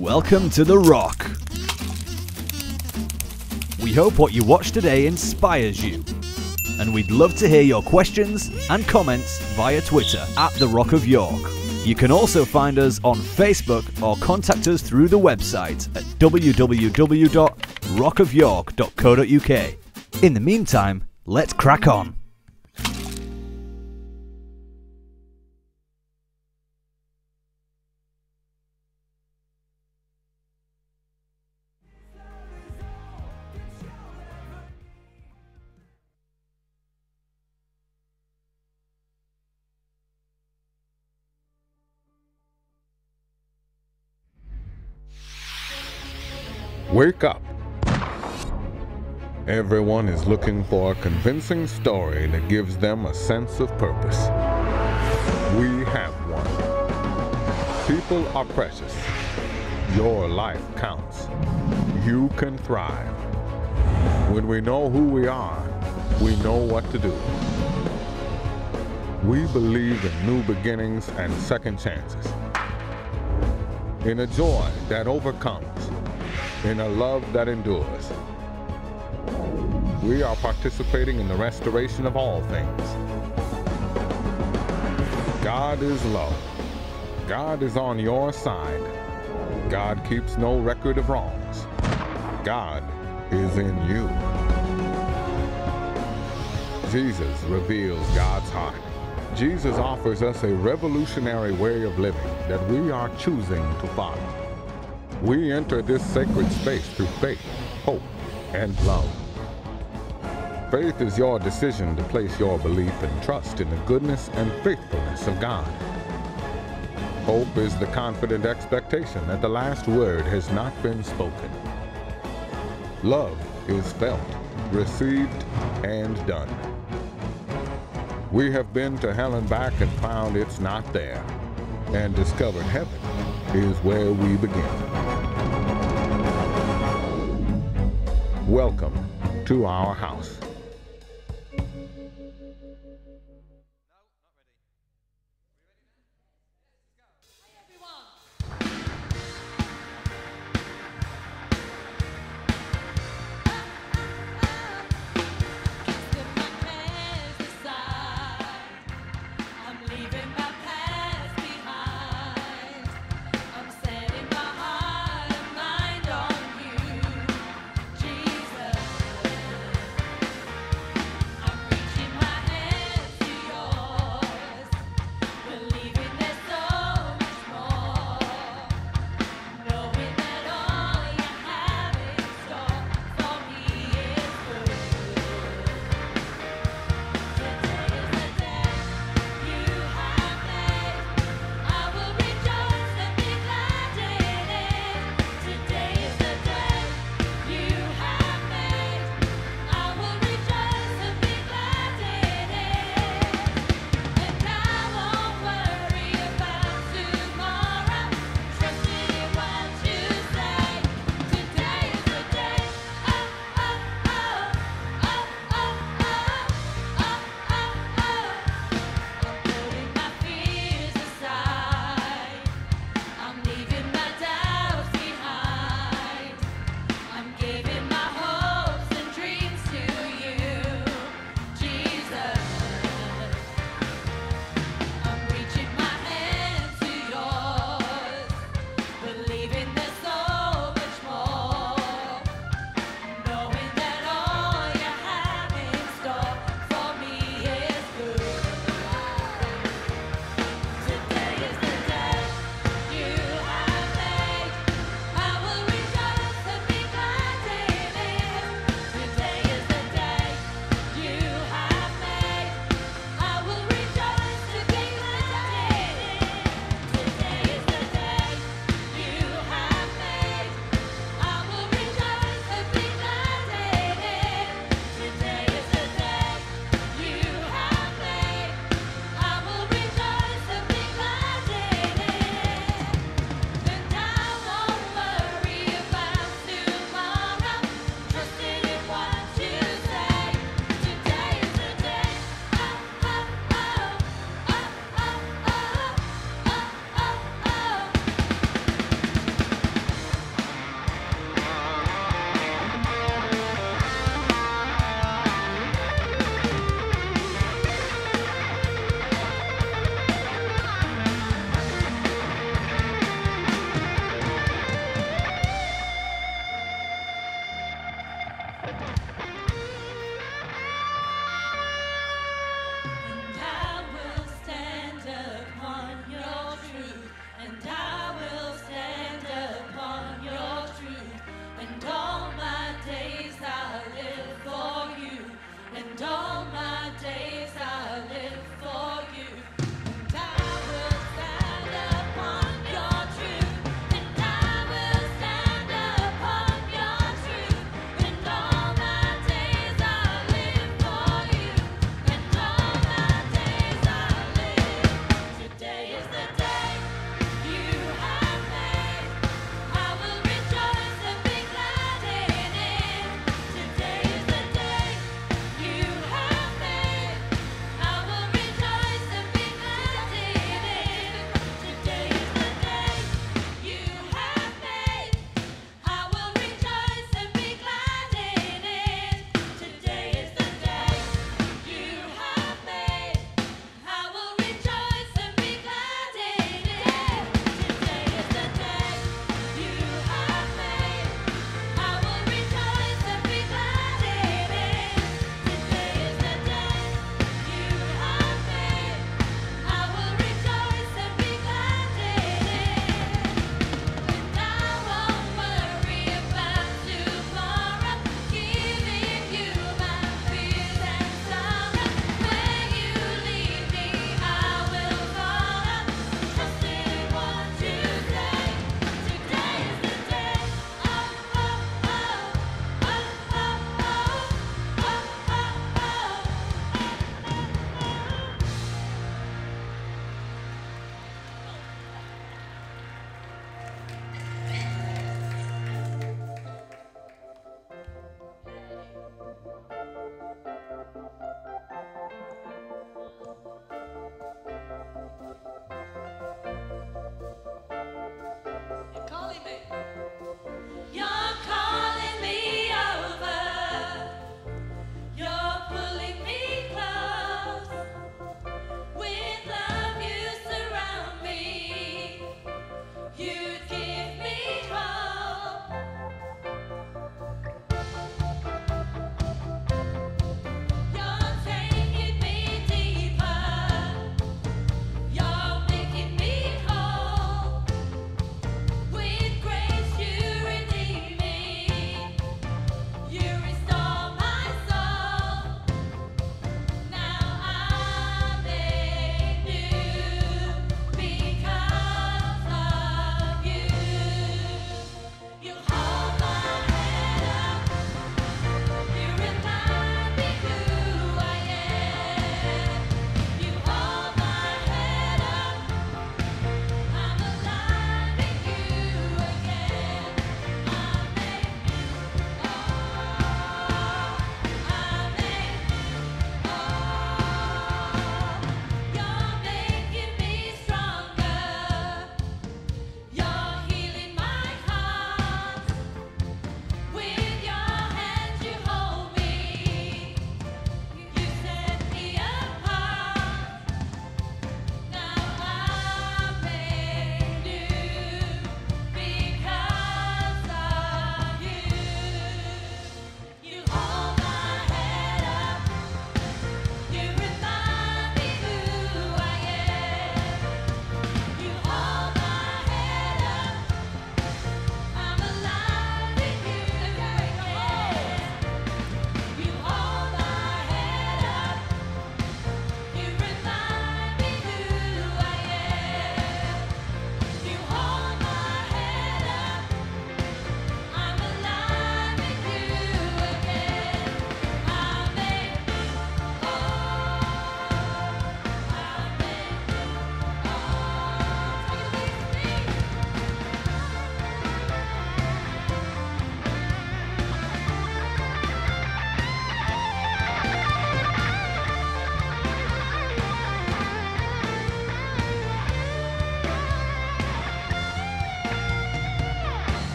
Welcome to The Rock. We hope what you watch today inspires you, and we'd love to hear your questions and comments via Twitter at The Rock of York. You can also find us on Facebook or contact us through the website at www.rockofyork.co.uk. In the meantime, let's crack on. Wake up. Everyone is looking for a convincing story that gives them a sense of purpose. We have one. People are precious. Your life counts. You can thrive. When we know who we are, we know what to do. We believe in new beginnings and second chances. In a joy that overcomes. In a love that endures. We are participating in the restoration of all things. God is love. God is on your side. God keeps no record of wrongs. God is in you. Jesus reveals God's heart. Jesus offers us a revolutionary way of living that we are choosing to follow. We enter this sacred space through faith, hope, and love. Faith is your decision to place your belief and trust in the goodness and faithfulness of God. Hope is the confident expectation that the last word has not been spoken. Love is felt, received, and done. We have been to hell and back and found it's not there, and discovered heaven is where we begin. Welcome to our house.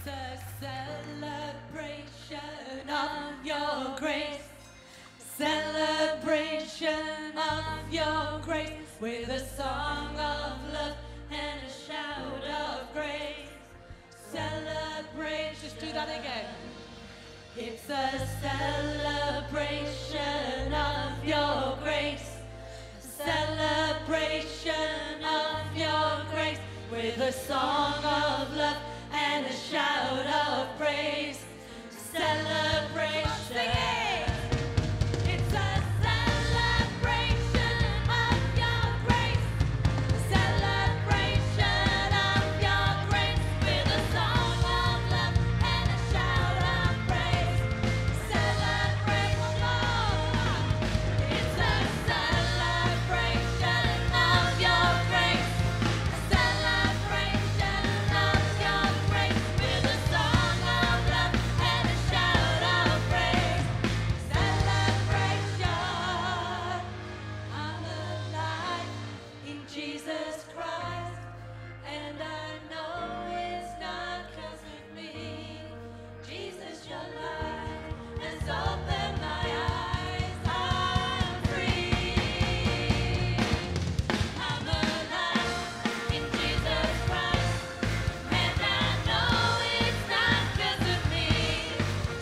It's a celebration of your grace. Celebration of your grace. With a song of love and a shout of praise. Celebration. Just do that again. It's a celebration of your grace. Celebration of your grace. With a song of love and a shout of praise. Celebration. Sing it. It's a celebration of your grace. Celebration of your grace. With a song of love and a shout of praise. Celebration. It's a celebration of your grace. Celebration of your grace. With a song of love and a shout of praise. Celebration. I'm alive in Jesus Christ, and I know it's not 'cause of me. Jesus, your light has opened my eyes. I'm free. I'm alive in Jesus Christ, and I know it's not 'cause of me.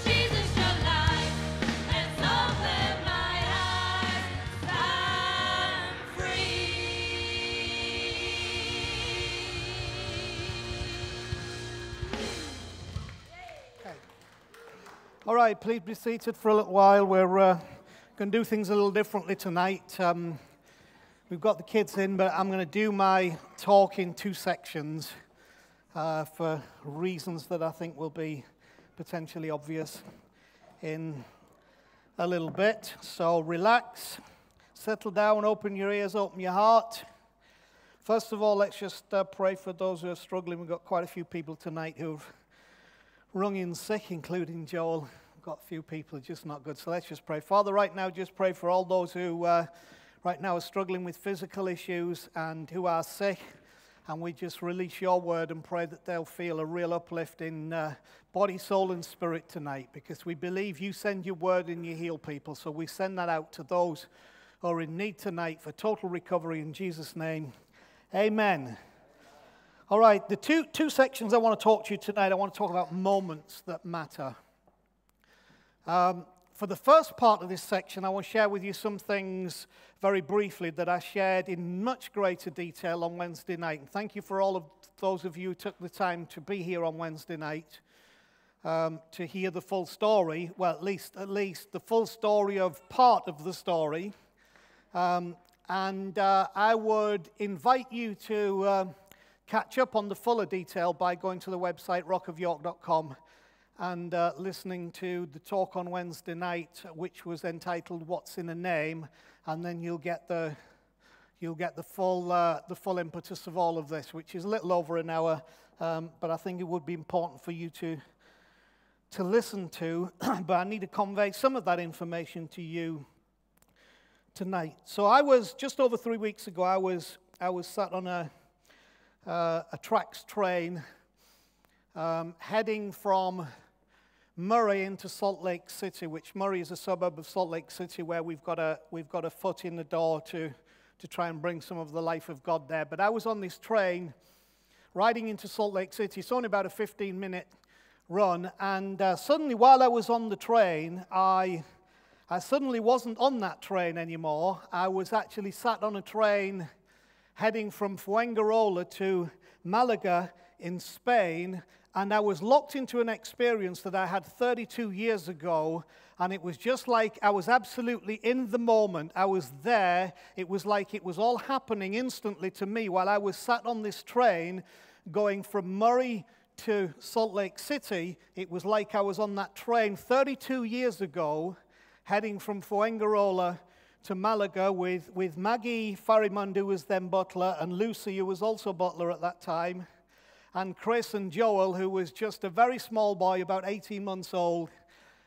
Jesus, your light has opened my eyes. I'm free. All right, please be seated for a little while. We're going to do things a little differently tonight. We've got the kids in, but I'm going to do my talk in two sections for reasons that I think will be potentially obvious in a little bit. So relax, settle down, open your ears, open your heart. First of all, let's just pray for those who are struggling. We've got quite a few people tonight who've rung in sick, including Joel. We've got a few people who are just not good. So let's just pray. Father, right now, just pray for all those who right now are struggling with physical issues and who are sick. And we just release your word and pray that they'll feel a real uplift in body, soul, and spirit tonight, because we believe you send your word and you heal people. So we send that out to those who are in need tonight for total recovery in Jesus' name. Amen. All right, the two sections I want to talk to you tonight, I want to talk about moments that matter. For the first part of this section, I want to share with you some things very briefly that I shared in much greater detail on Wednesday night. And thank you for all of those of you who took the time to be here on Wednesday night to hear the full story. Well, at least the full story of part of the story. And I would invite you to catch up on the fuller detail by going to the website rockofyork.com and listening to the talk on Wednesday night, which was entitled "What's in a Name," and then you'll get the full impetus of all of this, which is a little over an hour, but I think it would be important for you to listen to. But I need to convey some of that information to you tonight. So I was just over 3 weeks ago. I was sat on a Trax train heading from Murray into Salt Lake City, which Murray is a suburb of Salt Lake City, where we've got a foot in the door to try and bring some of the life of God there. But I was on this train riding into Salt Lake City. It's only about a 15-minute run, and suddenly while I was on the train, I suddenly wasn't on that train anymore. I was actually sat on a train heading from Fuengirola to Malaga in Spain, and I was locked into an experience that I had 32 years ago, and it was just like I was absolutely in the moment. I was there. It was like it was all happening instantly to me while I was sat on this train going from Murray to Salt Lake City. It was like I was on that train 32 years ago, heading from Fuengirola to Malaga with Maggie Farimund, who was then butler, and Lucy, who was also butler at that time, and Chris and Joel, who was just a very small boy, about 18 months old,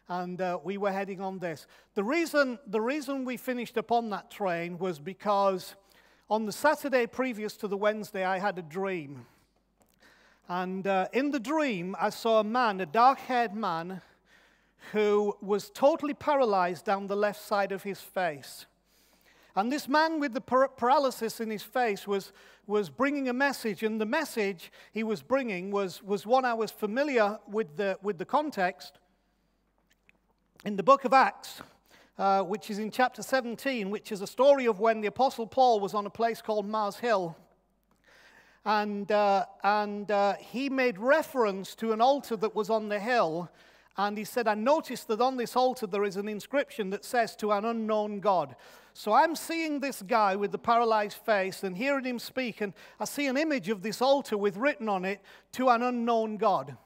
and we were heading on this. The reason we finished up on that train was because on the Saturday previous to the Wednesday, I had a dream. And in the dream, I saw a man, a dark-haired man, who was totally paralyzed down the left side of his face. And this man with the paralysis in his face was bringing a message, and the message he was bringing was one I was familiar with the context. In the book of Acts, which is in chapter 17, which is a story of when the Apostle Paul was on a place called Mars Hill. And he made reference to an altar that was on the hill. And he said, I noticed that on this altar there is an inscription that says, to an unknown God. So I'm seeing this guy with the paralyzed face and hearing him speak. And I see an image of this altar with written on it, to an unknown God.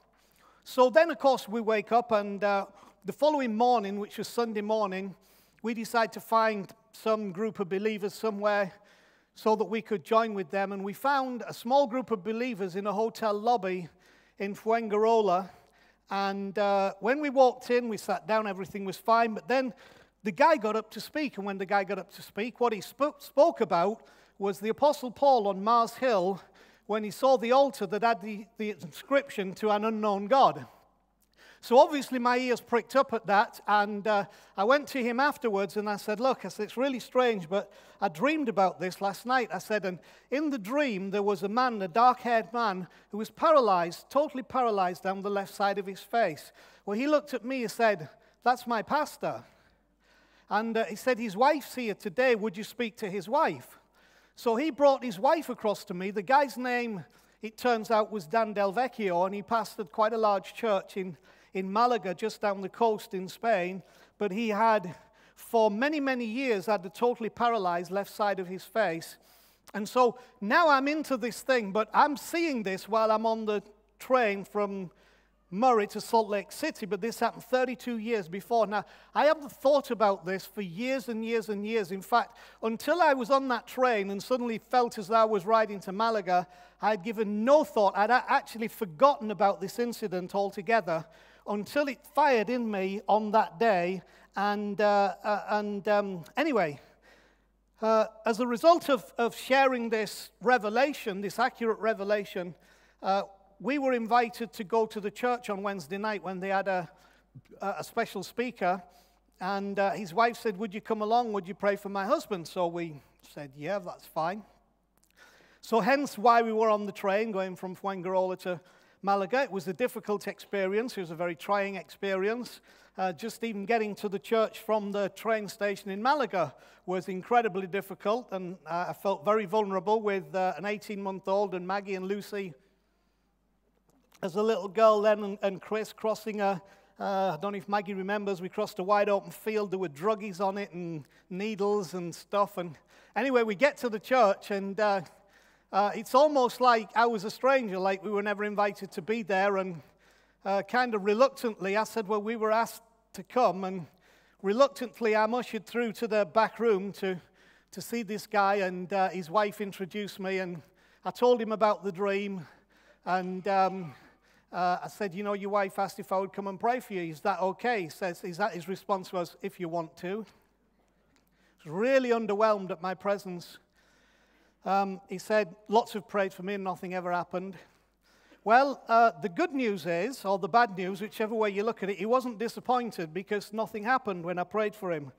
So then, of course, we wake up, and the following morning, which was Sunday morning, we decide to find some group of believers somewhere so that we could join with them. And we found a small group of believers in a hotel lobby in Fuengirola. And when we walked in, we sat down, everything was fine. But then the guy got up to speak. And when the guy got up to speak, what he spoke about was the Apostle Paul on Mars Hill when he saw the altar that had the inscription, to an unknown God. So obviously my ears pricked up at that, and I went to him afterwards and I said, look, I said, it's really strange, but I dreamed about this last night. I said, and in the dream there was a man, a dark-haired man, who was paralyzed, totally paralyzed down the left side of his face. Well, he looked at me and said, that's my pastor. And he said, his wife's here today, would you speak to his wife? So he brought his wife across to me. The guy's name, it turns out, was Dan Del Vecchio, and he pastored quite a large church in Malaga, just down the coast in Spain. But he had, for many, many years, had a totally paralyzed left side of his face. And so now I'm into this thing, but I'm seeing this while I'm on the train from Murray to Salt Lake City, but this happened 32 years before. Now, I haven't thought about this for years and years and years. In fact, until I was on that train and suddenly felt as though I was riding to Malaga, I had given no thought. I'd actually forgotten about this incident altogether until it fired in me on that day. Anyway, as a result of sharing this revelation, this accurate revelation, we were invited to go to the church on Wednesday night when they had a special speaker, and his wife said, would you come along, would you pray for my husband? So we said, yeah, that's fine. So hence why we were on the train going from Fuengirola to Malaga. It was a difficult experience. It was a very trying experience. Just even getting to the church from the train station in Malaga was incredibly difficult, and I felt very vulnerable with an 18-month-old and Maggie and Lucy as a little girl then, and Chris crossing I don't know if Maggie remembers, we crossed a wide open field. There were druggies on it and needles and stuff. And anyway, we get to the church, and it's almost like I was a stranger, like we were never invited to be there. And kind of reluctantly, I said, well, we were asked to come. And reluctantly, I'm ushered through to the back room to see this guy, and his wife introduced me. And I told him about the dream. And I said, you know, your wife asked if I would come and pray for you. Is that okay? He says, his response was, if you want to. He was really underwhelmed at my presence. He said, lots have prayed for me and nothing ever happened. Well, the good news is, or the bad news, whichever way you look at it, he wasn't disappointed because nothing happened when I prayed for him.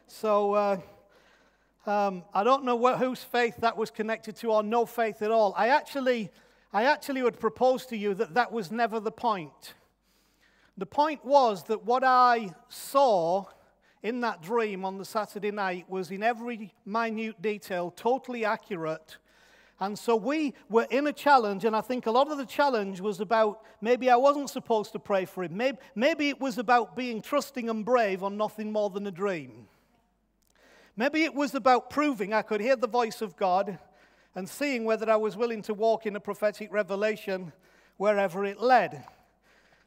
So I don't know whose faith that was connected to, or no faith at all. I actually would propose to you that that was never the point. The point was that what I saw in that dream on the Saturday night was in every minute detail totally accurate. And so we were in a challenge, and I think a lot of the challenge was about maybe I wasn't supposed to pray for him. Maybe it was about being trusting and brave on nothing more than a dream. Maybe it was about proving I could hear the voice of God and seeing whether I was willing to walk in a prophetic revelation wherever it led.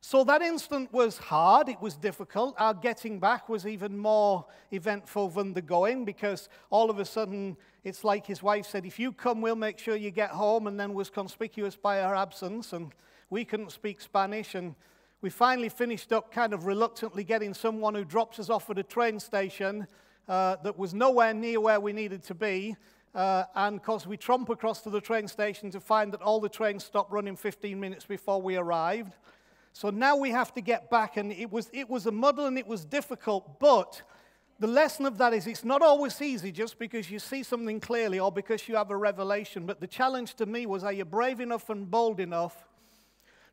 So that instant was hard, it was difficult. Our getting back was even more eventful than the going, because all of a sudden, it's like his wife said, if you come, we'll make sure you get home, and then was conspicuous by her absence, and we couldn't speak Spanish, and we finally finished up kind of reluctantly getting someone who dropped us off at a train station that was nowhere near where we needed to be. And of course, we tromp across to the train station to find that all the trains stopped running 15 minutes before we arrived. So now we have to get back, and it was a muddle and it was difficult, but the lesson of that is it's not always easy just because you see something clearly or because you have a revelation. But the challenge to me was, are you brave enough and bold enough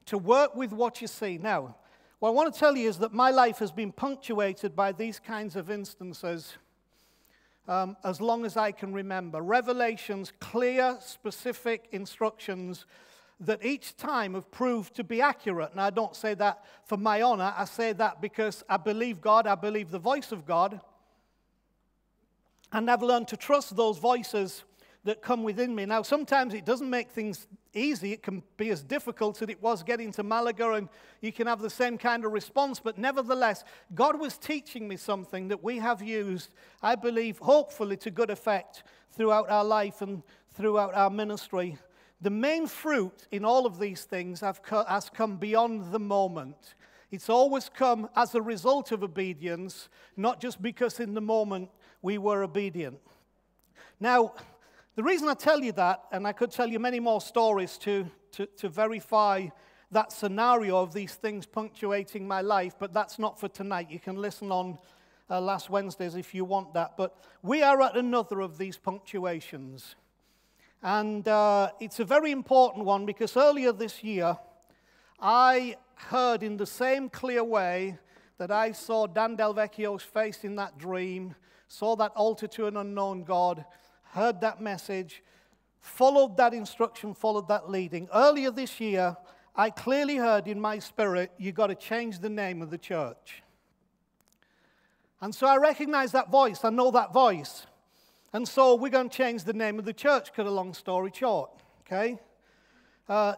to work with what you see? Now, what I want to tell you is that my life has been punctuated by these kinds of instances as long as I can remember. Revelations, clear, specific instructions that each time have proved to be accurate. And I don't say that for my honor. I say that because I believe God, I believe the voice of God. And I've learned to trust those voices that come within me. Now, sometimes it doesn't make things easy. It can be as difficult as it was getting to Malaga, and you can have the same kind of response. But nevertheless, God was teaching me something that we have used, I believe, hopefully to good effect throughout our life and throughout our ministry. The main fruit in all of these things has come beyond the moment. It's always come as a result of obedience, not just because in the moment we were obedient. Now, the reason I tell you that, and I could tell you many more stories to verify that scenario of these things punctuating my life, but that's not for tonight. You can listen on last Wednesdays if you want that. But we are at another of these punctuations. And it's a very important one because earlier this year, I heard in the same clear way that I saw Dan Del Vecchio's face in that dream, saw that altar to an unknown God, heard that message, followed that instruction, followed that leading. Earlier this year, I clearly heard in my spirit, you've got to change the name of the church. And so I recognize that voice. I know that voice. And so we're going to change the name of the church, cut a long story short, okay?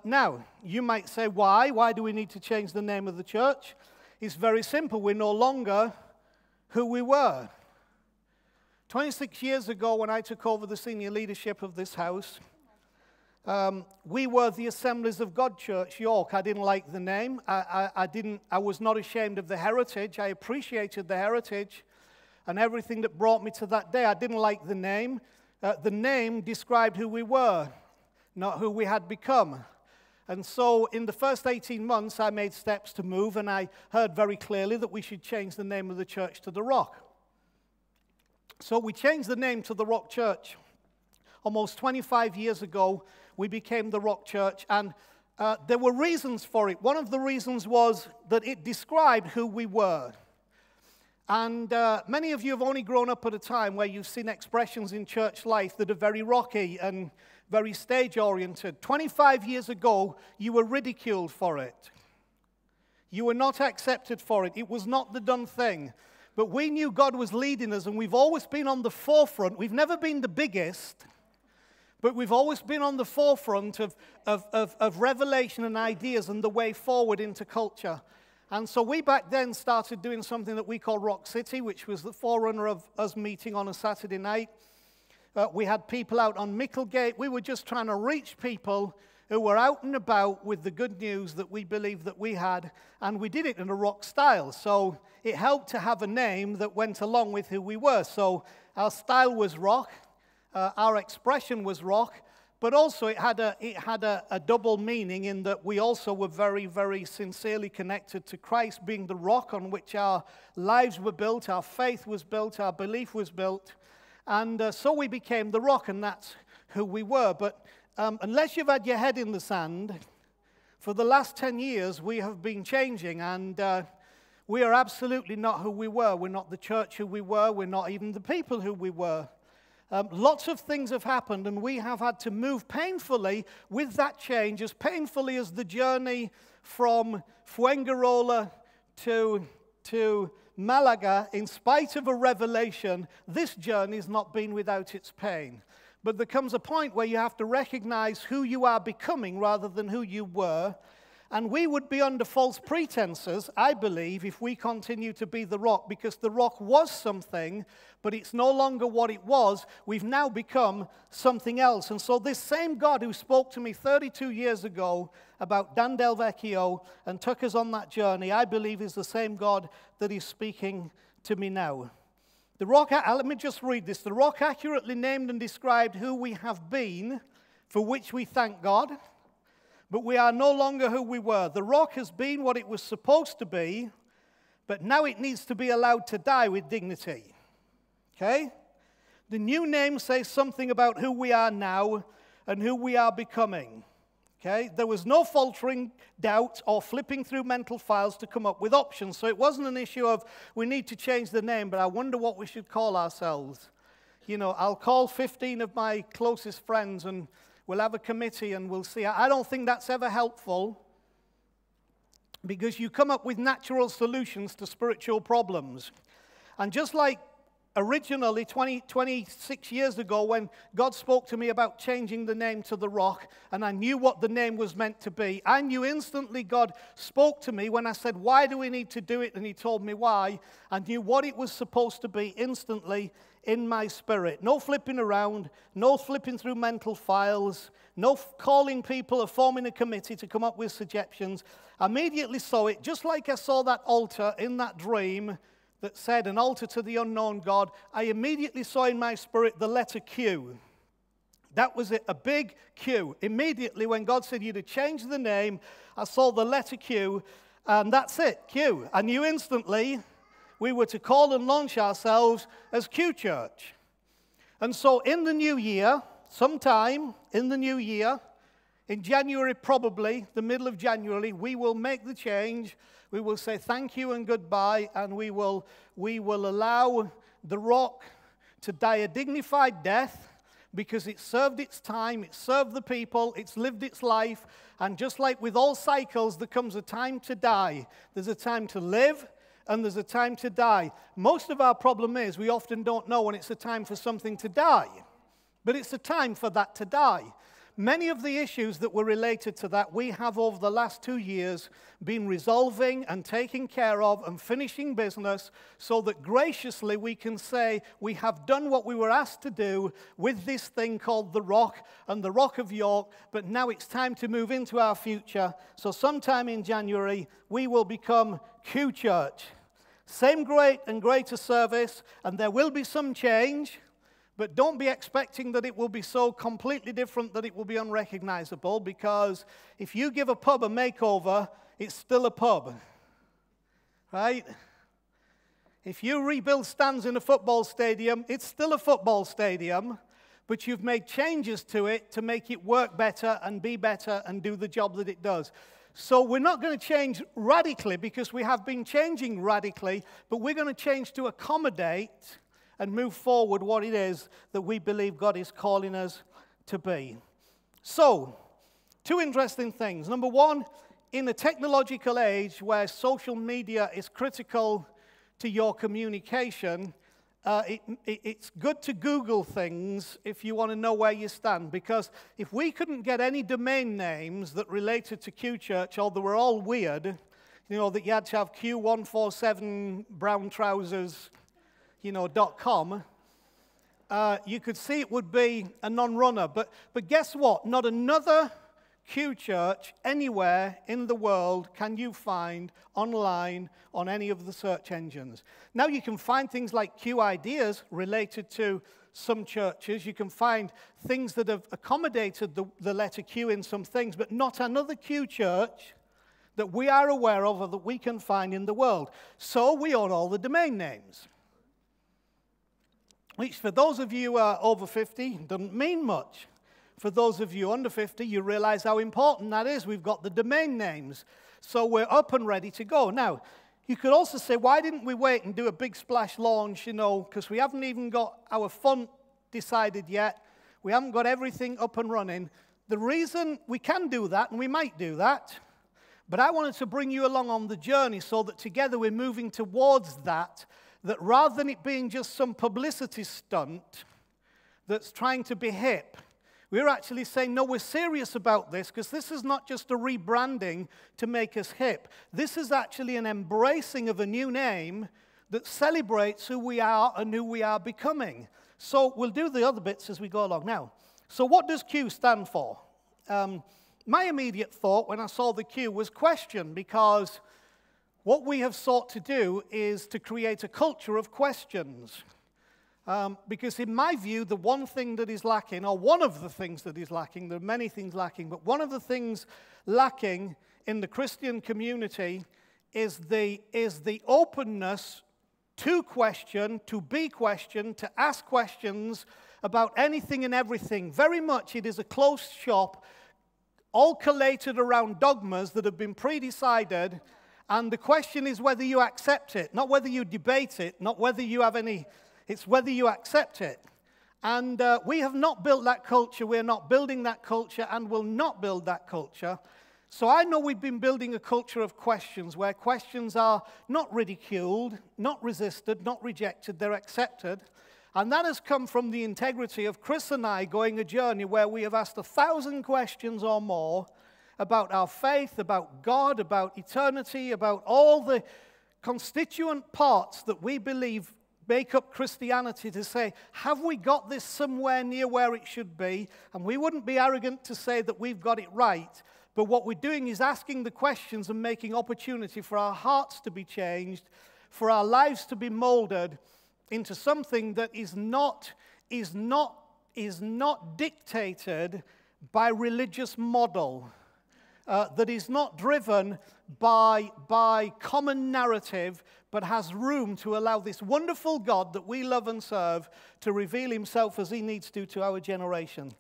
Now, you might say, why? Why do we need to change the name of the church? It's very simple. We're no longer who we were. 26 years ago, when I took over the senior leadership of this house, we were the Assemblies of God Church, York. I didn't like the name. I was not ashamed of the heritage. I appreciated the heritage and everything that brought me to that day. I didn't like the name. The name described who we were, not who we had become. And so in the first 18 months, I made steps to move, and I heard very clearly that we should change the name of the church to The Rock. So we changed the name to The Rock Church. Almost 25 years ago, we became The Rock Church, and there were reasons for it. One of the reasons was that it described who we were. And many of you have only grown up at a time where you've seen expressions in church life that are very rocky and very stage-oriented. 25 years ago, you were ridiculed for it. You were not accepted for it. It was not the done thing. But we knew God was leading us, and we've always been on the forefront. We've never been the biggest, but we've always been on the forefront of revelation and ideas and the way forward into culture. And so we back then started doing something that we call Rock City, which was the forerunner of us meeting on a Saturday night. We had people out on Micklegate. We were just trying to reach people who were out and about with the good news that we believed that we had, and we did it in a rock style. So it helped to have a name that went along with who we were. So our style was rock, our expression was rock, but also it had a double meaning in that we also were very, very sincerely connected to Christ being the rock on which our lives were built, our faith was built, our belief was built. And so we became The Rock, and that's who we were. But unless you've had your head in the sand, for the last 10 years we have been changing, and we are absolutely not who we were. We're not the church who we were. We're not even the people who we were. Lots of things have happened, and we have had to move painfully with that change, as painfully as the journey from Fuengirola to Malaga. In spite of a revelation, this journey has not been without its pain. But there comes a point where you have to recognize who you are becoming rather than who you were. And we would be under false pretenses, I believe, if we continue to be The Rock, because The Rock was something, but it's no longer what it was. We've now become something else. And so this same God who spoke to me 32 years ago about Dan Del Vecchio and took us on that journey, I believe is the same God that is speaking to me now. Let me just read this. The rock accurately named and described who we have been, for which we thank God, but we are no longer who we were. The rock has been what it was supposed to be, but now it needs to be allowed to die with dignity. Okay? The new name says something about who we are now and who we are becoming. Okay? There was no faltering, doubt, or flipping through mental files to come up with options. So it wasn't an issue of we need to change the name, but I wonder what we should call ourselves. You know, I'll call 15 of my closest friends and we'll have a committee and we'll see. I don't think that's ever helpful because you come up with natural solutions to spiritual problems. And just like originally, 26 years ago, when God spoke to me about changing the name to The Rock, and I knew what the name was meant to be, I knew instantly God spoke to me when I said, why do we need to do it? And he told me why. I knew what it was supposed to be instantly in my spirit. No flipping around, no flipping through mental files, no calling people or forming a committee to come up with suggestions. I immediately saw it, just like I saw that altar in that dream that said an altar to the unknown God. I immediately saw in my spirit the letter Q. That was it, a big Q. Immediately when God said you to change the name, I saw the letter Q, and that's it, Q. I knew instantly we were to call and launch ourselves as Q Church. And so in the new year, sometime in the new year, in January probably, the middle of January, we will make the change. We will say thank you and goodbye, and we will allow The Rock to die a dignified death because it served its time, it served the people, it's lived its life, and just like with all cycles, there comes a time to die. There's a time to live, and there's a time to die. Most of our problem is we often don't know when it's a time for something to die, but it's a time for that to die. Many of the issues that were related to that, we have over the last 2 years been resolving and taking care of and finishing business so that graciously we can say we have done what we were asked to do with this thing called The Rock and the Rock of York, but now it's time to move into our future. So sometime in January, we will become Q Church. Same great and greater service, and there will be some change. But don't be expecting that it will be so completely different that it will be unrecognizable, because if you give a pub a makeover, it's still a pub, right? If you rebuild stands in a football stadium, it's still a football stadium, but you've made changes to it to make it work better and be better and do the job that it does. So we're not going to change radically because we have been changing radically, but we're going to change to accommodate and move forward what it is that we believe God is calling us to be. So, two interesting things. Number one, in a technological age where social media is critical to your communication, it's good to Google things if you want to know where you stand, because if we couldn't get any domain names that related to Q Church, or they were all weird, you know, that you had to have Q147 brown trousers, .com, you could see it would be a non-runner. But guess what? Not another Q Church anywhere in the world can you find online on any of the search engines. Now you can find things like Q Ideas related to some churches. You can find things that have accommodated the letter Q in some things, but not another Q Church that we are aware of or that we can find in the world. So we own all the domain names, which for those of you over 50 doesn't mean much. For those of you under 50, you realize how important that is. We've got the domain names, so we're up and ready to go. Now, you could also say, why didn't we wait and do a big splash launch, because we haven't even got our font decided yet. We haven't got everything up and running. The reason we can do that, and we might do that, but I wanted to bring you along on the journey so that together we're moving towards that rather than it being just some publicity stunt that's trying to be hip, we're actually saying, no, we're serious about this, because this is not just a rebranding to make us hip. This is actually an embracing of a new name that celebrates who we are and who we are becoming. So we'll do the other bits as we go along. Now, so what does Q stand for? My immediate thought when I saw the Q was question, because what we have sought to do is to create a culture of questions. Because in my view, the one thing that is lacking, or one of the things that is lacking, there are many things lacking, but one of the things lacking in the Christian community is the openness to question, to be questioned, to ask questions about anything and everything. Very much it is a closed shop, all collated around dogmas that have been pre-decided, and the question is whether you accept it, not whether you debate it, not whether you have any, it's whether you accept it. And we have not built that culture, we're not building that culture, and will not build that culture. So I know we've been building a culture of questions, where questions are not ridiculed, not resisted, not rejected, they're accepted. And that has come from the integrity of Chris and I going a journey where we have asked 1,000 questions or more about our faith, about God, about eternity, about all the constituent parts that we believe make up Christianity, to say, have we got this somewhere near where it should be? And we wouldn't be arrogant to say that we've got it right. But what we're doing is asking the questions and making opportunity for our hearts to be changed, for our lives to be molded into something that is not dictated by religious model, that is not driven by common narrative, but has room to allow this wonderful God that we love and serve to reveal himself as he needs to our generation.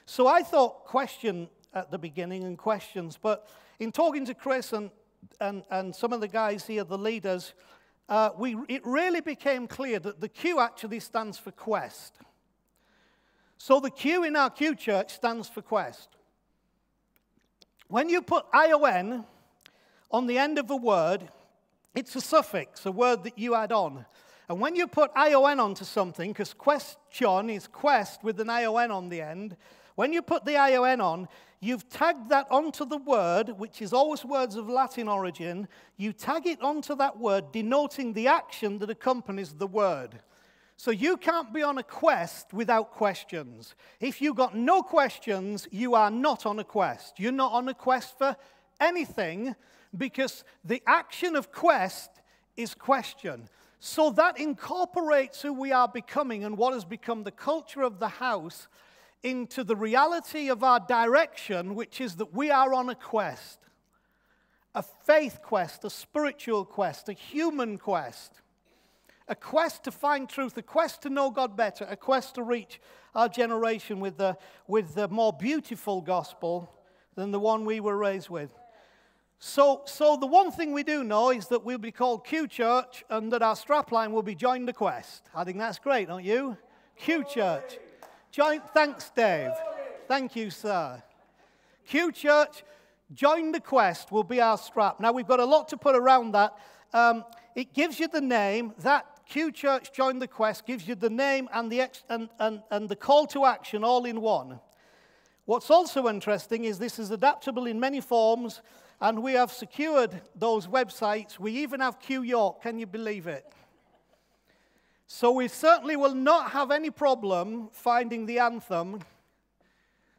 So I thought question at the beginning and questions, but in talking to Chris and some of the guys here, the leaders, it really became clear that the Q actually stands for quest. So the Q in our Q church stands for quest. When you put ION on the end of a word, it's a suffix, a word that you add on. And when you put ION onto something, because question is quest with an ION on the end, when you put the ION on, you've tagged that onto the word, which is always words of Latin origin. You tag it onto that word, denoting the action that accompanies the word. So you can't be on a quest without questions. If you've got no questions, you are not on a quest. You're not on a quest for anything, because the action of quest is question. So that incorporates who we are becoming and what has become the culture of the house into the reality of our direction, which is that we are on a quest. A faith quest, a spiritual quest, a human quest. A quest to find truth, a quest to know God better, a quest to reach our generation with the more beautiful gospel than the one we were raised with. So the one thing we do know is that we'll be called Q Church, and that our strapline will be Join the Quest. I think that's great, don't you? Q Church. Thanks, Dave. Thank you, sir. Q Church, Join the Quest will be our strap. Now, we've got a lot to put around that. It gives you the name. That Q Church, Join the Quest gives you the name and the call to action all in one. What's also interesting is this is adaptable in many forms, and we have secured those websites. We even have Q York. Can you believe it? So we certainly will not have any problem finding the anthem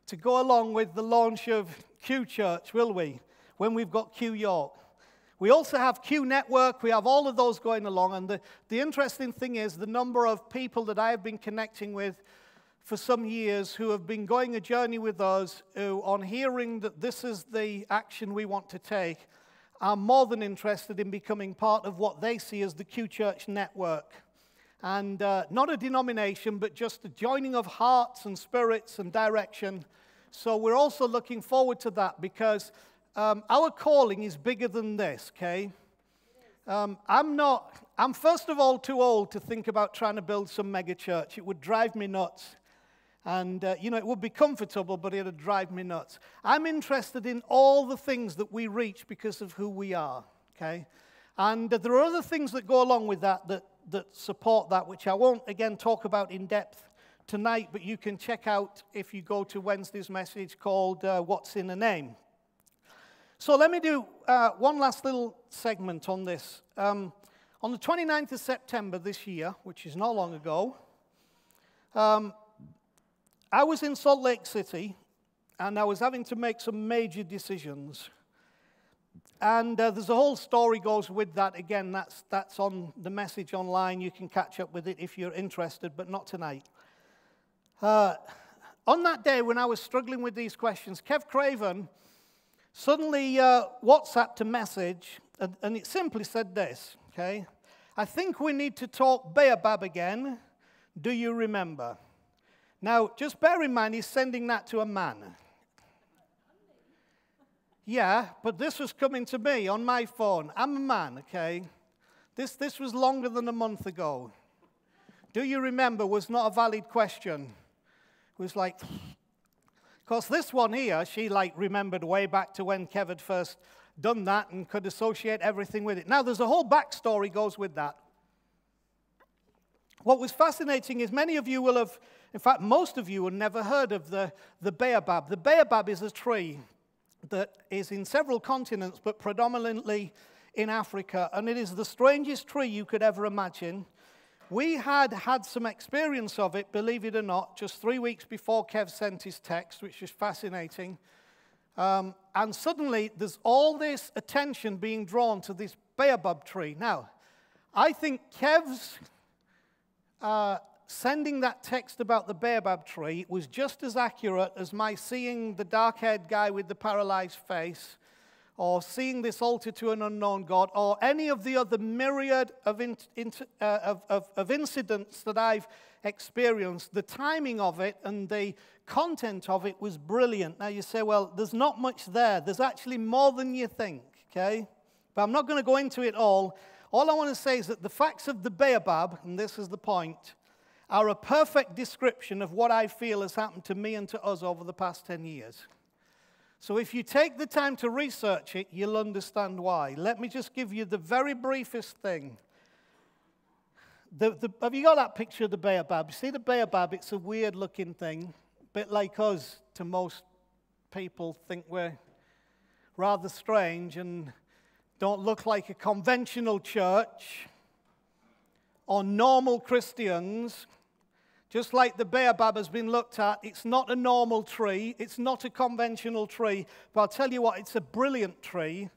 to go along with the launch of Q Church, will we? When we've got Q York. We also have Q Network. We have all of those going along. And the interesting thing is the number of people that I have been connecting with for some years who have been going a journey with us, who, on hearing that this is the action we want to take, are more than interested in becoming part of what they see as the Q Church Network. And not a denomination, but just a joining of hearts and spirits and direction. So we're also looking forward to that, because our calling is bigger than this, okay? I'm first of all too old to think about trying to build some mega church. It would drive me nuts. And, it would be comfortable, but it would drive me nuts. I'm interested in all the things that we reach because of who we are, okay? And there are other things that go along with that support that, which I won't, again, talk about in depth tonight, but you can check out if you go to Wednesday's message called What's in a Name. So let me do one last little segment on this. On the 29th of September this year, which is not long ago, I was in Salt Lake City, and I was having to make some major decisions. And there's a whole story goes with that. Again, that's on the message online. You can catch up with it if you're interested, but not tonight. On that day when I was struggling with these questions, Kev Craven suddenly WhatsApped a message, and it simply said this, okay? I think we need to talk Baobab again. Do you remember? Now, just bear in mind, he's sending that to a man. Yeah, but this was coming to me on my phone. I'm a man, okay? This was longer than a month ago. Do you remember was not a valid question. It was like, of course, this one here, she like remembered way back to when Kev had first done that and could associate everything with it. Now, there's a whole backstory goes with that. What was fascinating is many of you will have, in fact, most of you have never heard of the baobab. The baobab is a tree that is in several continents, but predominantly in Africa, and it is the strangest tree you could ever imagine. We had some experience of it, believe it or not, just 3 weeks before Kev sent his text, which is fascinating. And suddenly, there's all this attention being drawn to this baobab tree. Now, I think Kev's sending that text about the baobab tree was just as accurate as my seeing the dark-haired guy with the paralyzed face, or seeing this altar to an unknown God, or any of the other myriad of incidents that I've experienced. The timing of it and the content of it was brilliant. Now you say, well, there's not much there. There's actually more than you think, okay? But I'm not going to go into it all. All I want to say is that the facts of the baobab, and this is the point, are a perfect description of what I feel has happened to me and to us over the past 10 years. So if you take the time to research it, you'll understand why. Let me just give you the very briefest thing. Have you got that picture of the baobab? You see the baobab, it's a weird-looking thing, a bit like us to most people think we're rather strange and don't look like a conventional church or normal Christians. Just like the baobab has been looked at, it's not a normal tree, it's not a conventional tree, but I'll tell you what, it's a brilliant tree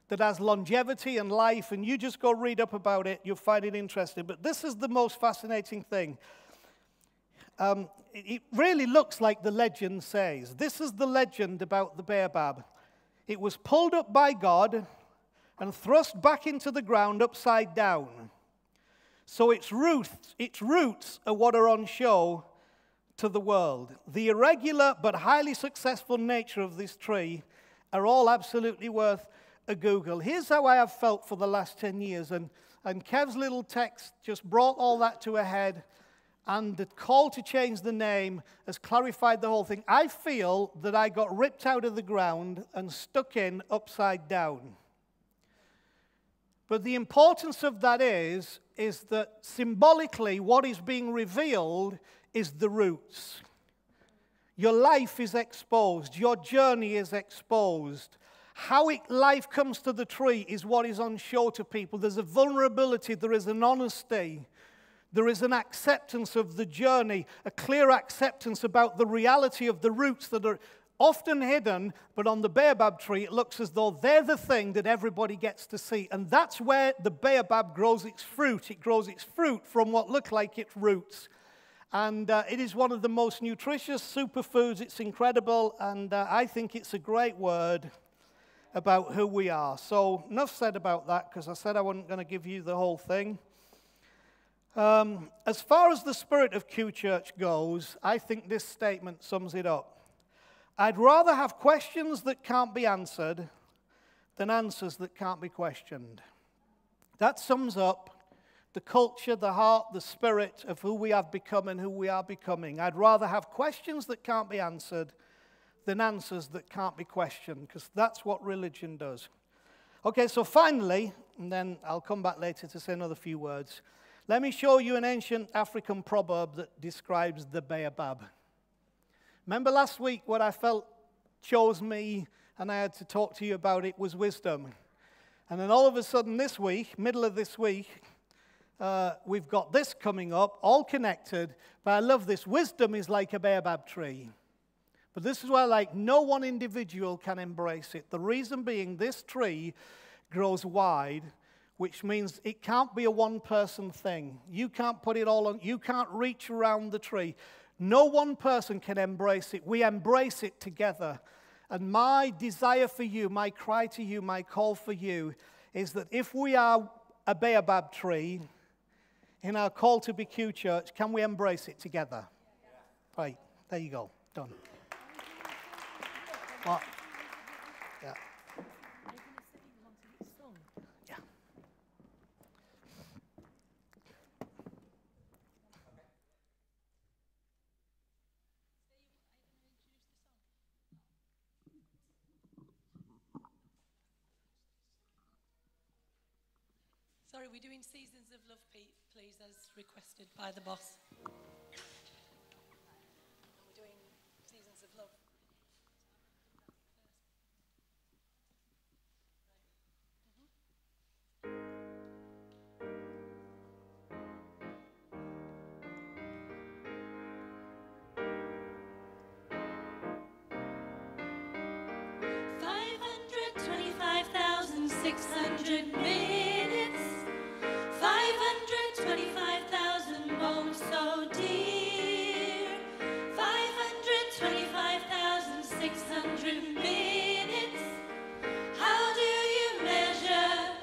that has longevity and life, and you just go read up about it, you'll find it interesting. But this is the most fascinating thing. It really looks like the legend says. This is the legend about the baobab. It was pulled up by God and thrust back into the ground upside down. So its roots are what are on show to the world. The irregular but highly successful nature of this tree are all absolutely worth a Google. Here's how I have felt for the last 10 years, and Kev's little text just brought all that to a head, and the call to change the name has clarified the whole thing. I feel that I got ripped out of the ground and stuck in upside down. But the importance of that is that symbolically what is being revealed is the roots. Your life is exposed. Your journey is exposed. How life comes to the tree is what is on show to people. There's a vulnerability. There is an honesty. There is an acceptance of the journey, a clear acceptance about the reality of the roots that are often hidden, but on the baobab tree, it looks as though they're the thing that everybody gets to see. And that's where the baobab grows its fruit. It grows its fruit from what look like its roots. And it is one of the most nutritious superfoods. It's incredible, and I think it's a great word about who we are. So enough said about that, because I said I wasn't going to give you the whole thing. As far as the spirit of Q Church goes, I think this statement sums it up. I'd rather have questions that can't be answered than answers that can't be questioned. That sums up the culture, the heart, the spirit of who we have become and who we are becoming. I'd rather have questions that can't be answered than answers that can't be questioned, because that's what religion does. Okay, so finally, and then I'll come back later to say another few words, let me show you an ancient African proverb that describes the baobab. Remember last week what I felt chose me and I had to talk to you about it was wisdom. And then all of a sudden this week, middle of this week, we've got this coming up, all connected. But I love this. Wisdom is like a baobab tree. But this is why, like, no one individual can embrace it. The reason being, this tree grows wide, which means it can't be a one-person thing. You can't put it all on, you can't reach around the tree. No one person can embrace it. We embrace it together. And my desire for you, my cry to you, my call for you is that if we are a baobab tree, in our call to be Q Church, can we embrace it together? Yeah. Right, there you go, done. What? Yeah. Yeah. Sorry, we're doing Seasons of Love, Pete, please, as requested by the boss. We're doing Seasons of Love. 525,600 minutes, 525,000 bones so dear, 525,600 minutes. How do you measure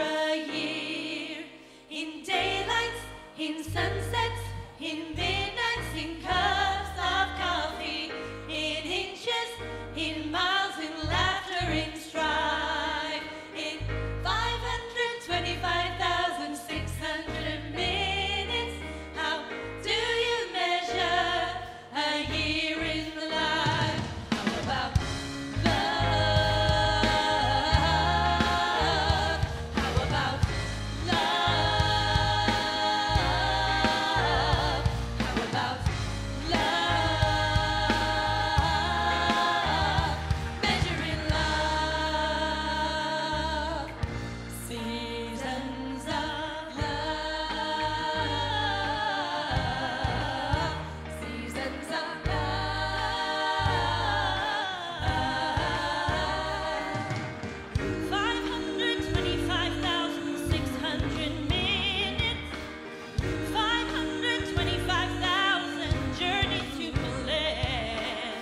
a year? In daylights, in sunsets, in midnights, in cups of coffee, in inches, in miles, in laughter, in strife, in 525,600 minutes. How do you measure a year in life? How about love? How about love? How about love? Measuring love. Seasons of love. Seasons of love. 525,600 minutes, 525,000 journeys to Berlin,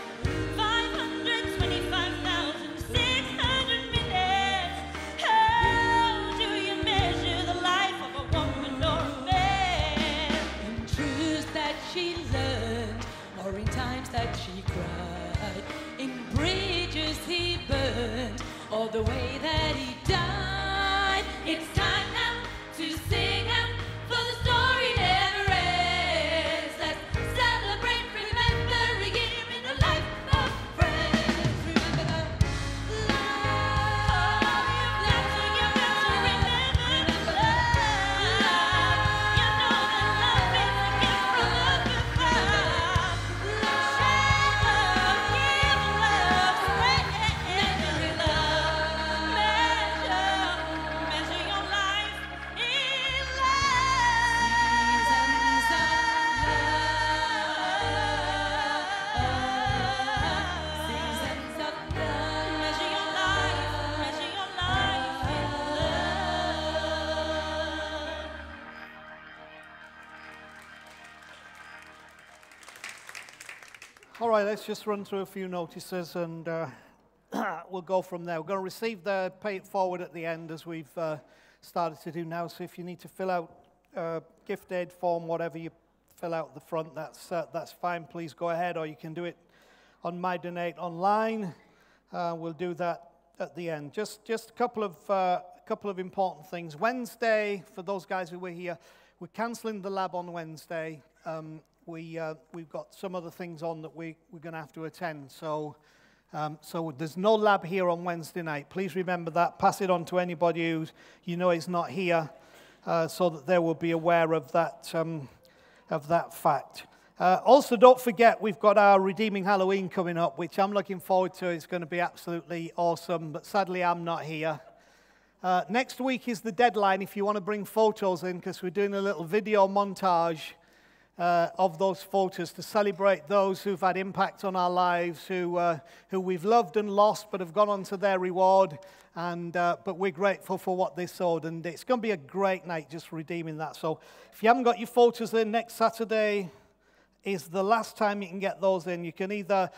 525,600 minutes. How do you measure the life of a woman or a man? In truths that she learned, or in times that she cried, in bridges he burned, or the way that he died. It's time now to sing out, for the story never ends. Let's celebrate, remember a year in the life of friends. Remember the love. You got to remember the love. You know that love is a gift from up above. Share love, give love, spread measure love. Measure your life in love. Seasons of love. Seasons of love. Measure your life in love. All right, let's just run through a few notices and we'll go from there. We're going to receive the pay it forward at the end as we've started to do now. So if you need to fill out gift aid form, whatever you fill out at the front, that's fine. Please go ahead, or you can do it on My Donate online. We'll do that at the end. Just a couple of important things. Wednesday, for those guys who were here, we're cancelling the lab on Wednesday. We've got some other things on that we're going to have to attend. So there's no lab here on Wednesday night. Please remember that. Pass it on to anybody who you know is not here, so that they will be aware of that fact. Also, don't forget, we've got our Redeeming Halloween coming up, which I'm looking forward to. It's going to be absolutely awesome, but sadly I'm not here. Next week is the deadline if you want to bring photos in, because we're doing a little video montage of those photos to celebrate those who've had impact on our lives, who we've loved and lost but have gone on to their reward. But we're grateful for what they sowed, and it's going to be a great night just redeeming that. So if you haven't got your photos in, next Saturday is the last time you can get those in. You can either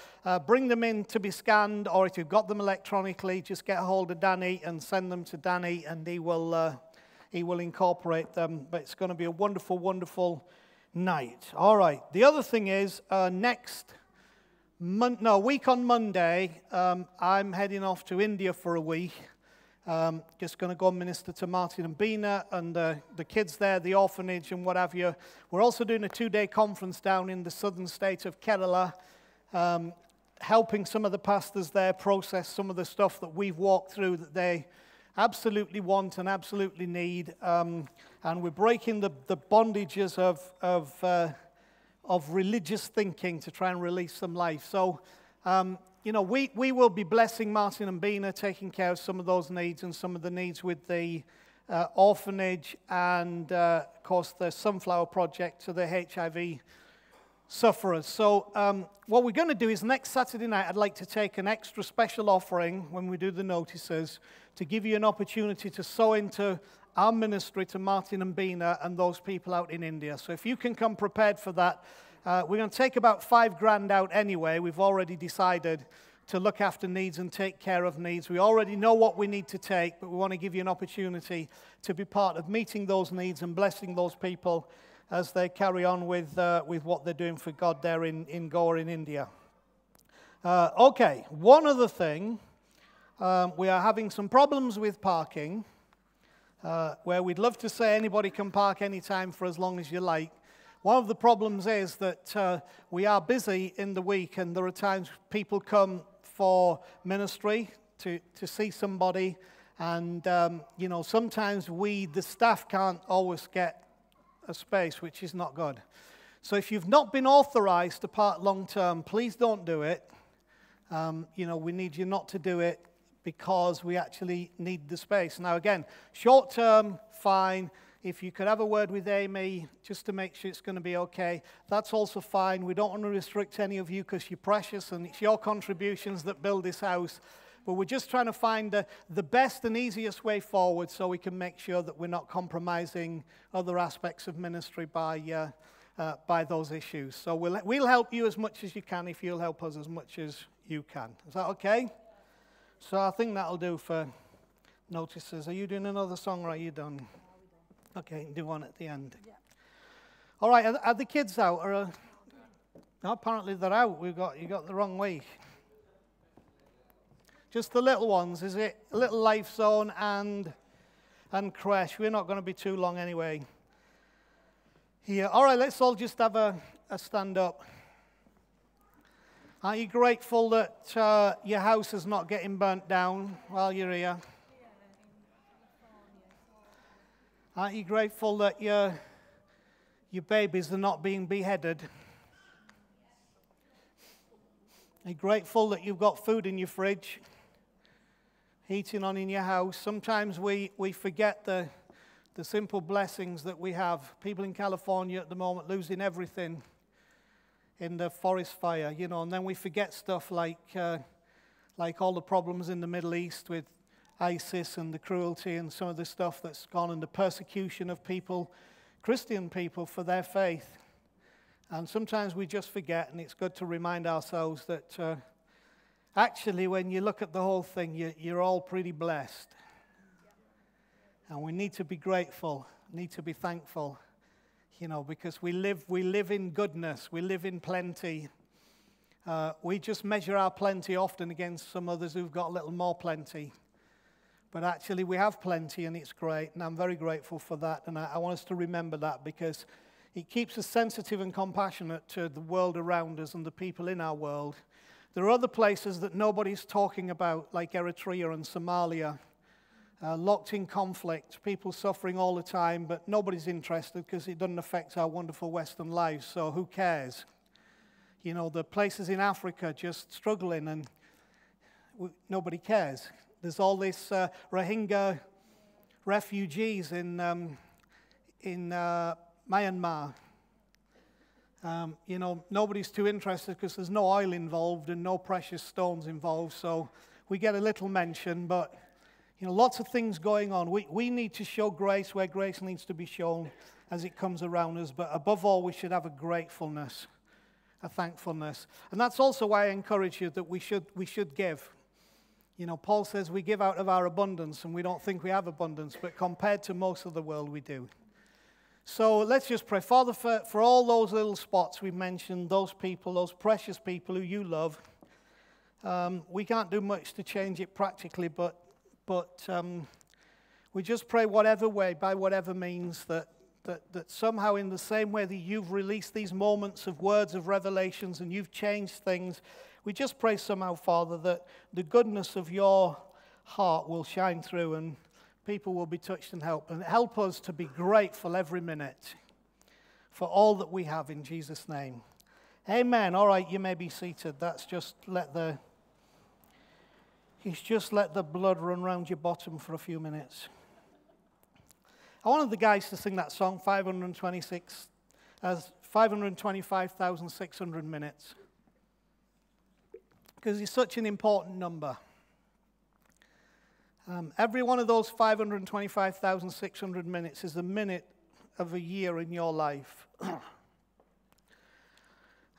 bring them in to be scanned, or if you've got them electronically, just get a hold of Danny and send them to Danny, and he will incorporate them. But it's going to be a wonderful, wonderful night. All right. The other thing is week on Monday, I'm heading off to India for a week. Just going to go and minister to Martin and Bina and the kids there, the orphanage and what have you. We're also doing a 2-day conference down in the southern state of Kerala, helping some of the pastors there process some of the stuff that we've walked through that they absolutely want and absolutely need. And we're breaking the bondages of religious thinking to try and release some life. So, we will be blessing Martin and Bina, taking care of some of those needs and some of the needs with the orphanage and, of course, the Sunflower Project to the HIV sufferers. So what we're going to do is next Saturday night, I'd like to take an extra special offering when we do the notices to give you an opportunity to sow into our ministry to Martin and Bina and those people out in India. So if you can come prepared for that, we're going to take about $5,000 out anyway. We've already decided to look after needs and take care of needs. We already know what we need to take, but we want to give you an opportunity to be part of meeting those needs and blessing those people as they carry on with what they're doing for God there in Goa in India. Okay, one other thing. We are having some problems with parking, where we'd love to say anybody can park anytime for as long as you like. One of the problems is that we are busy in the week, and there are times people come for ministry to see somebody, and sometimes the staff can't always get a space, which is not good. So if you've not been authorized to park long term, please don't do it. We need you not to do it because we actually need the space. Now again, short term, fine. If you could have a word with Amy just to make sure it's going to be okay, that's also fine. We don't want to restrict any of you because you're precious and it's your contributions that build this house. But we're just trying to find the best and easiest way forward so we can make sure that we're not compromising other aspects of ministry by those issues. So we'll help you as much as you can if you'll help us as much as you can. Is that okay? So I think that'll do for notices. Are you doing another song or are you done? Okay, do one at the end. Yeah. All right, are the kids out? No, apparently they're out. You got the wrong week. Just the little ones, is it? A little Life Zone and Crash. We're not going to be too long anyway. Here. All right, let's all just have a stand up. Are you grateful that your house is not getting burnt down while you're here? Aren't you grateful that your babies are not being beheaded? Are you grateful that you've got food in your fridge, heating on in your house? Sometimes we forget the simple blessings that we have. People in California at the moment losing everything in the forest fire, and then we forget stuff like all the problems in the Middle East with ISIS and the cruelty and some of the stuff that's gone and the persecution of people, Christian people, for their faith. And sometimes we just forget, and it's good to remind ourselves that actually when you look at the whole thing, you're all pretty blessed. And we need to be grateful, need to be thankful, because we live in goodness, we live in plenty. We just measure our plenty often against some others who've got a little more plenty. But actually we have plenty and it's great, and I'm very grateful for that, and I want us to remember that because it keeps us sensitive and compassionate to the world around us and the people in our world. There are other places that nobody's talking about, like Eritrea and Somalia, locked in conflict, people suffering all the time, but nobody's interested because it doesn't affect our wonderful Western lives, so who cares? The places in Africa just struggling and nobody cares. There's all this Rohingya refugees in Myanmar. Nobody's too interested because there's no oil involved and no precious stones involved, so we get a little mention, but lots of things going on. We need to show grace where grace needs to be shown as it comes around us, but above all, we should have a gratefulness, a thankfulness. And that's also why I encourage you that we should give. Paul says we give out of our abundance, and we don't think we have abundance, but compared to most of the world, we do. So let's just pray. Father, for all those little spots we mentioned, those people, those precious people who you love, we can't do much to change it practically, but we just pray whatever way, by whatever means, that somehow in the same way that you've released these moments of words of revelations and you've changed things, we just pray somehow, Father, that the goodness of your heart will shine through and people will be touched and helped. And help us to be grateful every minute for all that we have in Jesus' name. Amen. All right, you may be seated. That's just He's just let the blood run round your bottom for a few minutes. I wanted the guys to sing that song, 525,600 minutes, because it's such an important number. Every one of those 525,600 minutes is a minute of a year in your life.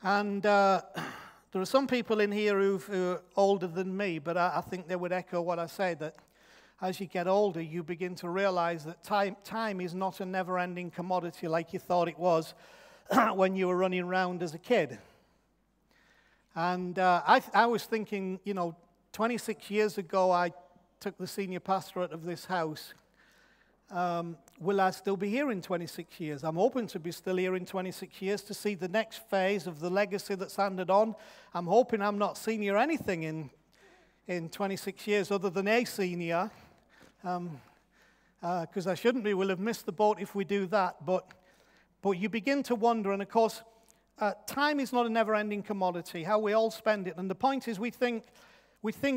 And there are some people in here who are older than me, but I think they would echo what I say, that as you get older, you begin to realize that time is not a never-ending commodity like you thought it was when you were running around as a kid. And I was thinking, 26 years ago, I took the senior pastorate of this house. Will I still be here in 26 years? I'm hoping to be still here in 26 years to see the next phase of the legacy that's handed on. I'm hoping I'm not senior anything in 26 years other than a senior, because I shouldn't be. We'll have missed the boat if we do that. But you begin to wonder, and of course, time is not a never-ending commodity, how we all spend it. And the point is we think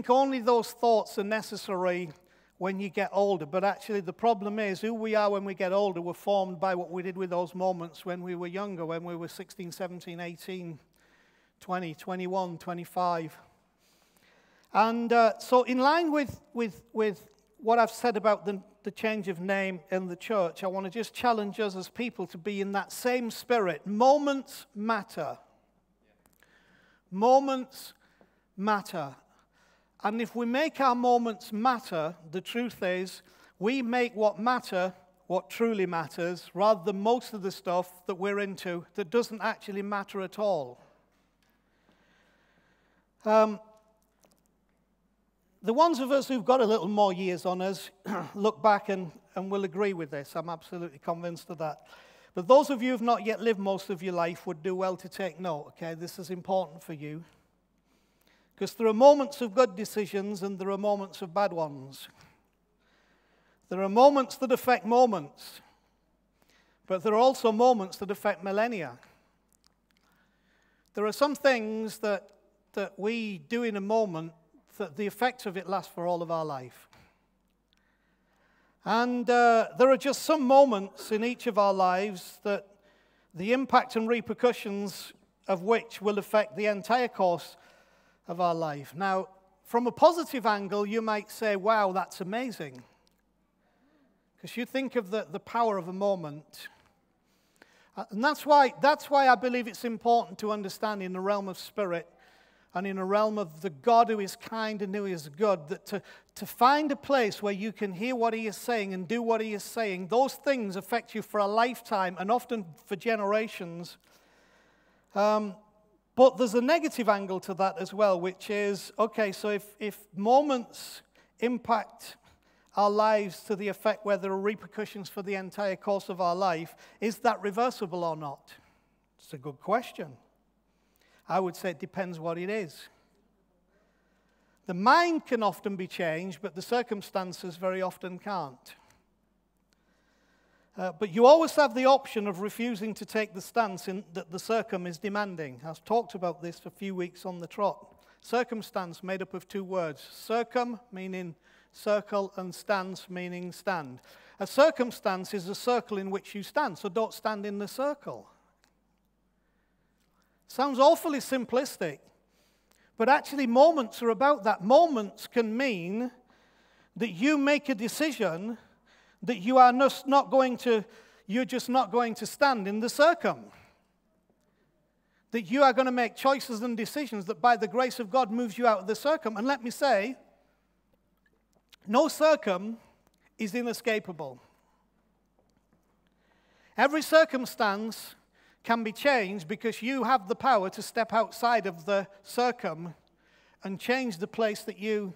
only those thoughts are necessary when you get older. But actually the problem is who we are when we get older, we're formed by what we did with those moments when we were younger, when we were 16, 17, 18, 20, 21, 25. And so in line with what I've said about the change of name in the church, I want to just challenge us as people to be in that same spirit. Moments matter. Moments matter. And if we make our moments matter, the truth is we make what truly matters, rather than most of the stuff that we're into that doesn't actually matter at all. The ones of us who've got a little more years on us look back and will agree with this. I'm absolutely convinced of that. But those of you who've not yet lived most of your life would do well to take note, okay? This is important for you. Because there are moments of good decisions and there are moments of bad ones. There are moments that affect moments, but there are also moments that affect millennia. There are some things that we do in a moment that the effects of it last for all of our life. And there are just some moments in each of our lives that the impact and repercussions of which will affect the entire course of our life. Now, from a positive angle, you might say, wow, that's amazing. Because you think of the power of a moment. And that's why I believe it's important to understand in the realm of spirit and in a realm of the God who is kind and who is good, that to find a place where you can hear what he is saying and do what he is saying, those things affect you for a lifetime and often for generations. But there's a negative angle to that as well, which is, okay, so if moments impact our lives to the effect where there are repercussions for the entire course of our life, is that reversible or not? It's a good question. I would say it depends what it is. The mind can often be changed, but the circumstances very often can't. But you always have the option of refusing to take the stance that the circum is demanding. I've talked about this for a few weeks on the trot. Circumstance made up of two words. Circum meaning circle and stance meaning stand. A circumstance is a circle in which you stand, so don't stand in the circle. Sounds awfully simplistic. But actually, moments are about that. Moments can mean that you make a decision that you are not going to, you're just not going to stand in the circum. That you are going to make choices and decisions that by the grace of God moves you out of the circum. And let me say, no circum is inescapable. Every circumstance can be changed because you have the power to step outside of the circum and change the place that you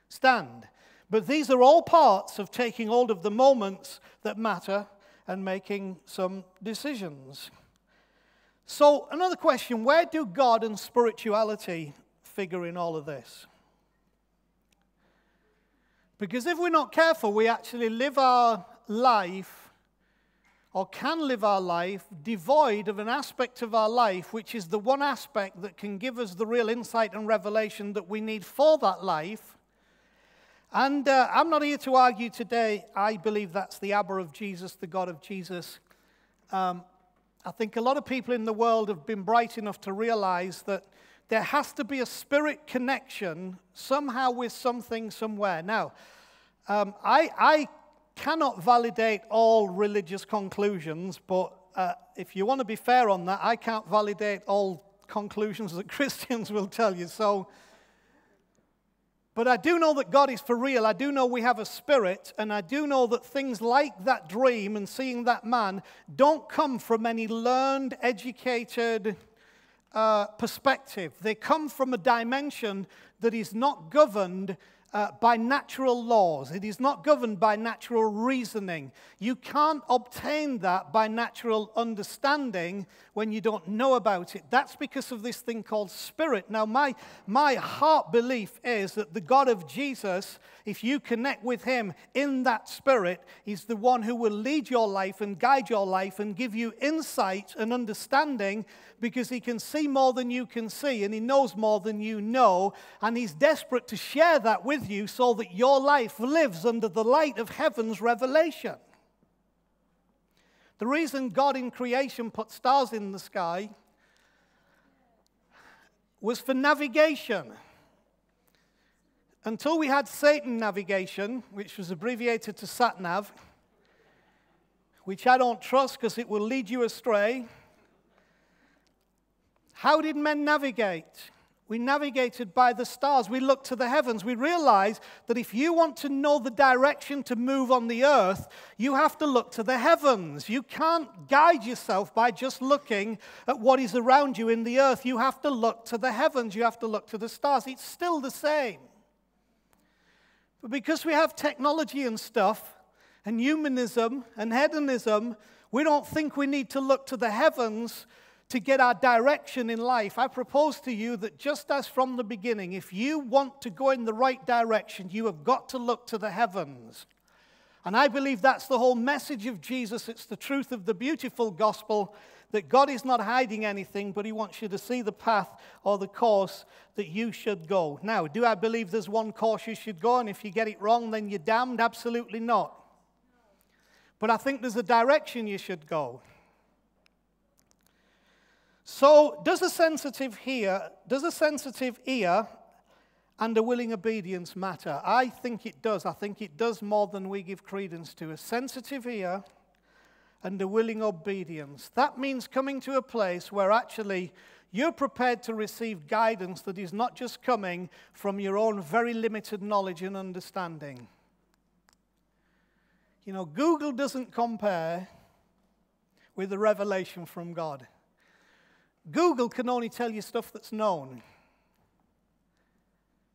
stand. But these are all parts of taking hold of the moments that matter and making some decisions. So, another question, where do God and spirituality figure in all of this? Because if we're not careful, we actually live our life, or can live our life, devoid of an aspect of our life, which is the one aspect that can give us the real insight and revelation that we need for that life. And I'm not here to argue today. I believe that's the Abba of Jesus, the God of Jesus. I think a lot of people in the world have been bright enough to realize that there has to be a spirit connection somehow with something somewhere. Now, I cannot validate all religious conclusions, but if you want to be fair on that, I can't validate all conclusions that Christians will tell you. But I do know that God is for real. I do know we have a spirit, and I do know that things like that dream and seeing that man don't come from any learned, educated perspective. They come from a dimension that is not governed by natural laws. It is not governed by natural reasoning. You can't obtain that by natural understanding when you don't know about it. That's because of this thing called spirit. Now, my heart belief is that the God of Jesus, if you connect with him in that spirit, is the one who will lead your life and guide your life and give you insight and understanding, because he can see more than you can see and he knows more than you know, and he's desperate to share that with you so that your life lives under the light of heaven's revelation. The reason God in creation put stars in the sky was for navigation. Until we had Satan navigation, which was abbreviated to sat-nav, which I don't trust because it will lead you astray. How did men navigate? We navigated by the stars. We looked to the heavens. We realized that if you want to know the direction to move on the earth, you have to look to the heavens. You can't guide yourself by just looking at what is around you in the earth. You have to look to the heavens. You have to look to the stars. It's still the same. But because we have technology and stuff, and humanism and hedonism, we don't think we need to look to the heavens to get our direction in life. I propose to you that just as from the beginning, if you want to go in the right direction, you have got to look to the heavens. And I believe that's the whole message of Jesus. It's the truth of the beautiful gospel, that God is not hiding anything, but he wants you to see the path or the course that you should go. Now, do I believe there's one course you should go, and if you get it wrong, then you're damned? Absolutely not. But I think there's a direction you should go. So, does a sensitive ear and a willing obedience matter? I think it does. I think it does more than we give credence to. A sensitive ear and a willing obedience. That means coming to a place where actually you're prepared to receive guidance that is not just coming from your own very limited knowledge and understanding. You know, Google doesn't compare with the revelation from God. Google can only tell you stuff that's known.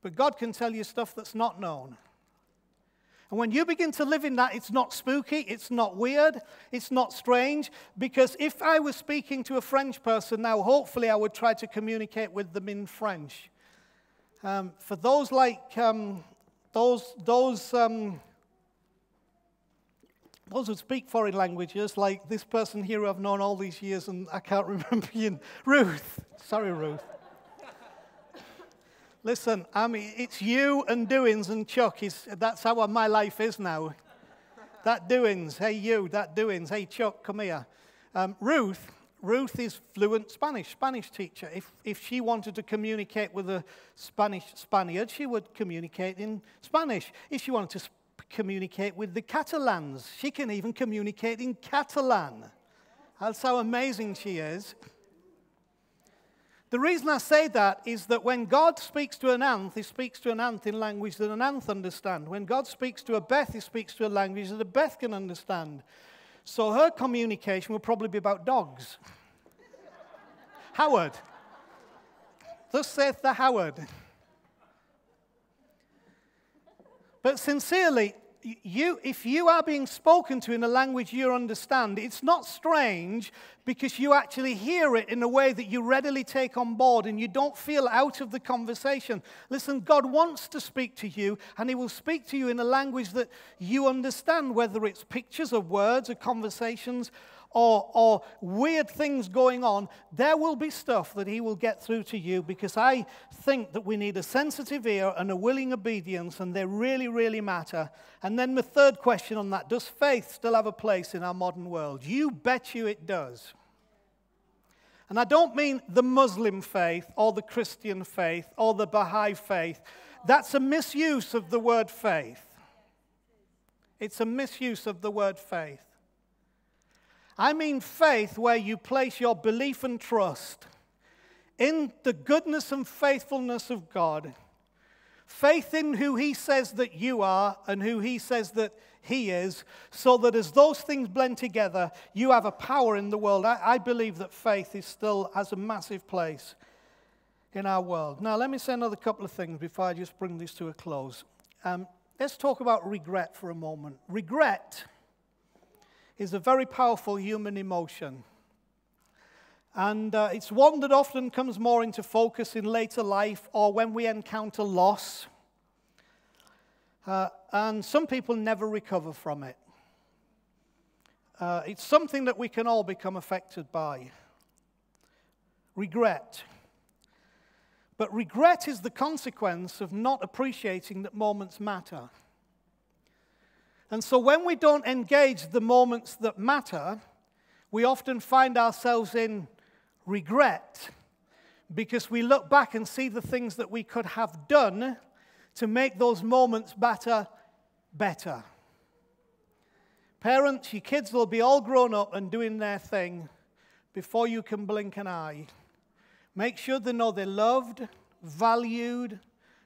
But God can tell you stuff that's not known. And when you begin to live in that, it's not spooky, it's not weird, it's not strange. Because if I was speaking to a French person now, hopefully I would try to communicate with them in French. For those like, those who speak foreign languages, like this person here who I've known all these years and I can't remember you, Ruth. Sorry, Ruth. Listen, I mean, it's you and Doings and Chuck. That's how my life is now. That Doings, hey you, that Doings, hey Chuck, come here. Ruth Ruth is fluent Spanish teacher. If she wanted to communicate with a Spaniard, she would communicate in Spanish. If she wanted to communicate with the Catalans, she can even communicate in Catalan. That's how amazing she is. The reason I say that is that when God speaks to an ant, he speaks to an ant in language that an ant understands. When God speaks to a Beth, he speaks to a language that a Beth can understand. So her communication will probably be about dogs. Howard. Thus saith the Howard. But sincerely, if you are being spoken to in a language you understand, it's not strange because you actually hear it in a way that you readily take on board and you don't feel out of the conversation. Listen, God wants to speak to you, and he will speak to you in a language that you understand, whether it's pictures or words or conversations or weird things going on. There will be stuff that he will get through to you, because I think that we need a sensitive ear and a willing obedience, and they really, really matter. And then the third question on that, does faith still have a place in our modern world? You bet you it does. And I don't mean the Muslim faith or the Christian faith or the Baha'i faith. That's a misuse of the word faith. It's a misuse of the word faith. I mean faith where you place your belief and trust in the goodness and faithfulness of God. Faith in who he says that you are and who he says that he is, so that as those things blend together, you have a power in the world. I believe that faith still has a massive place in our world. Now, let me say another couple of things before I just bring this to a close. Let's talk about regret for a moment. Regret is a very powerful human emotion. And it's one that often comes more into focus in later life or when we encounter loss. And some people never recover from it. It's something that we can all become affected by. Regret. But regret is the consequence of not appreciating that moments matter. And so when we don't engage the moments that matter, we often find ourselves in regret, because we look back and see the things that we could have done to make those moments better. Parents, your kids will be all grown up and doing their thing before you can blink an eye. Make sure they know they're loved, valued,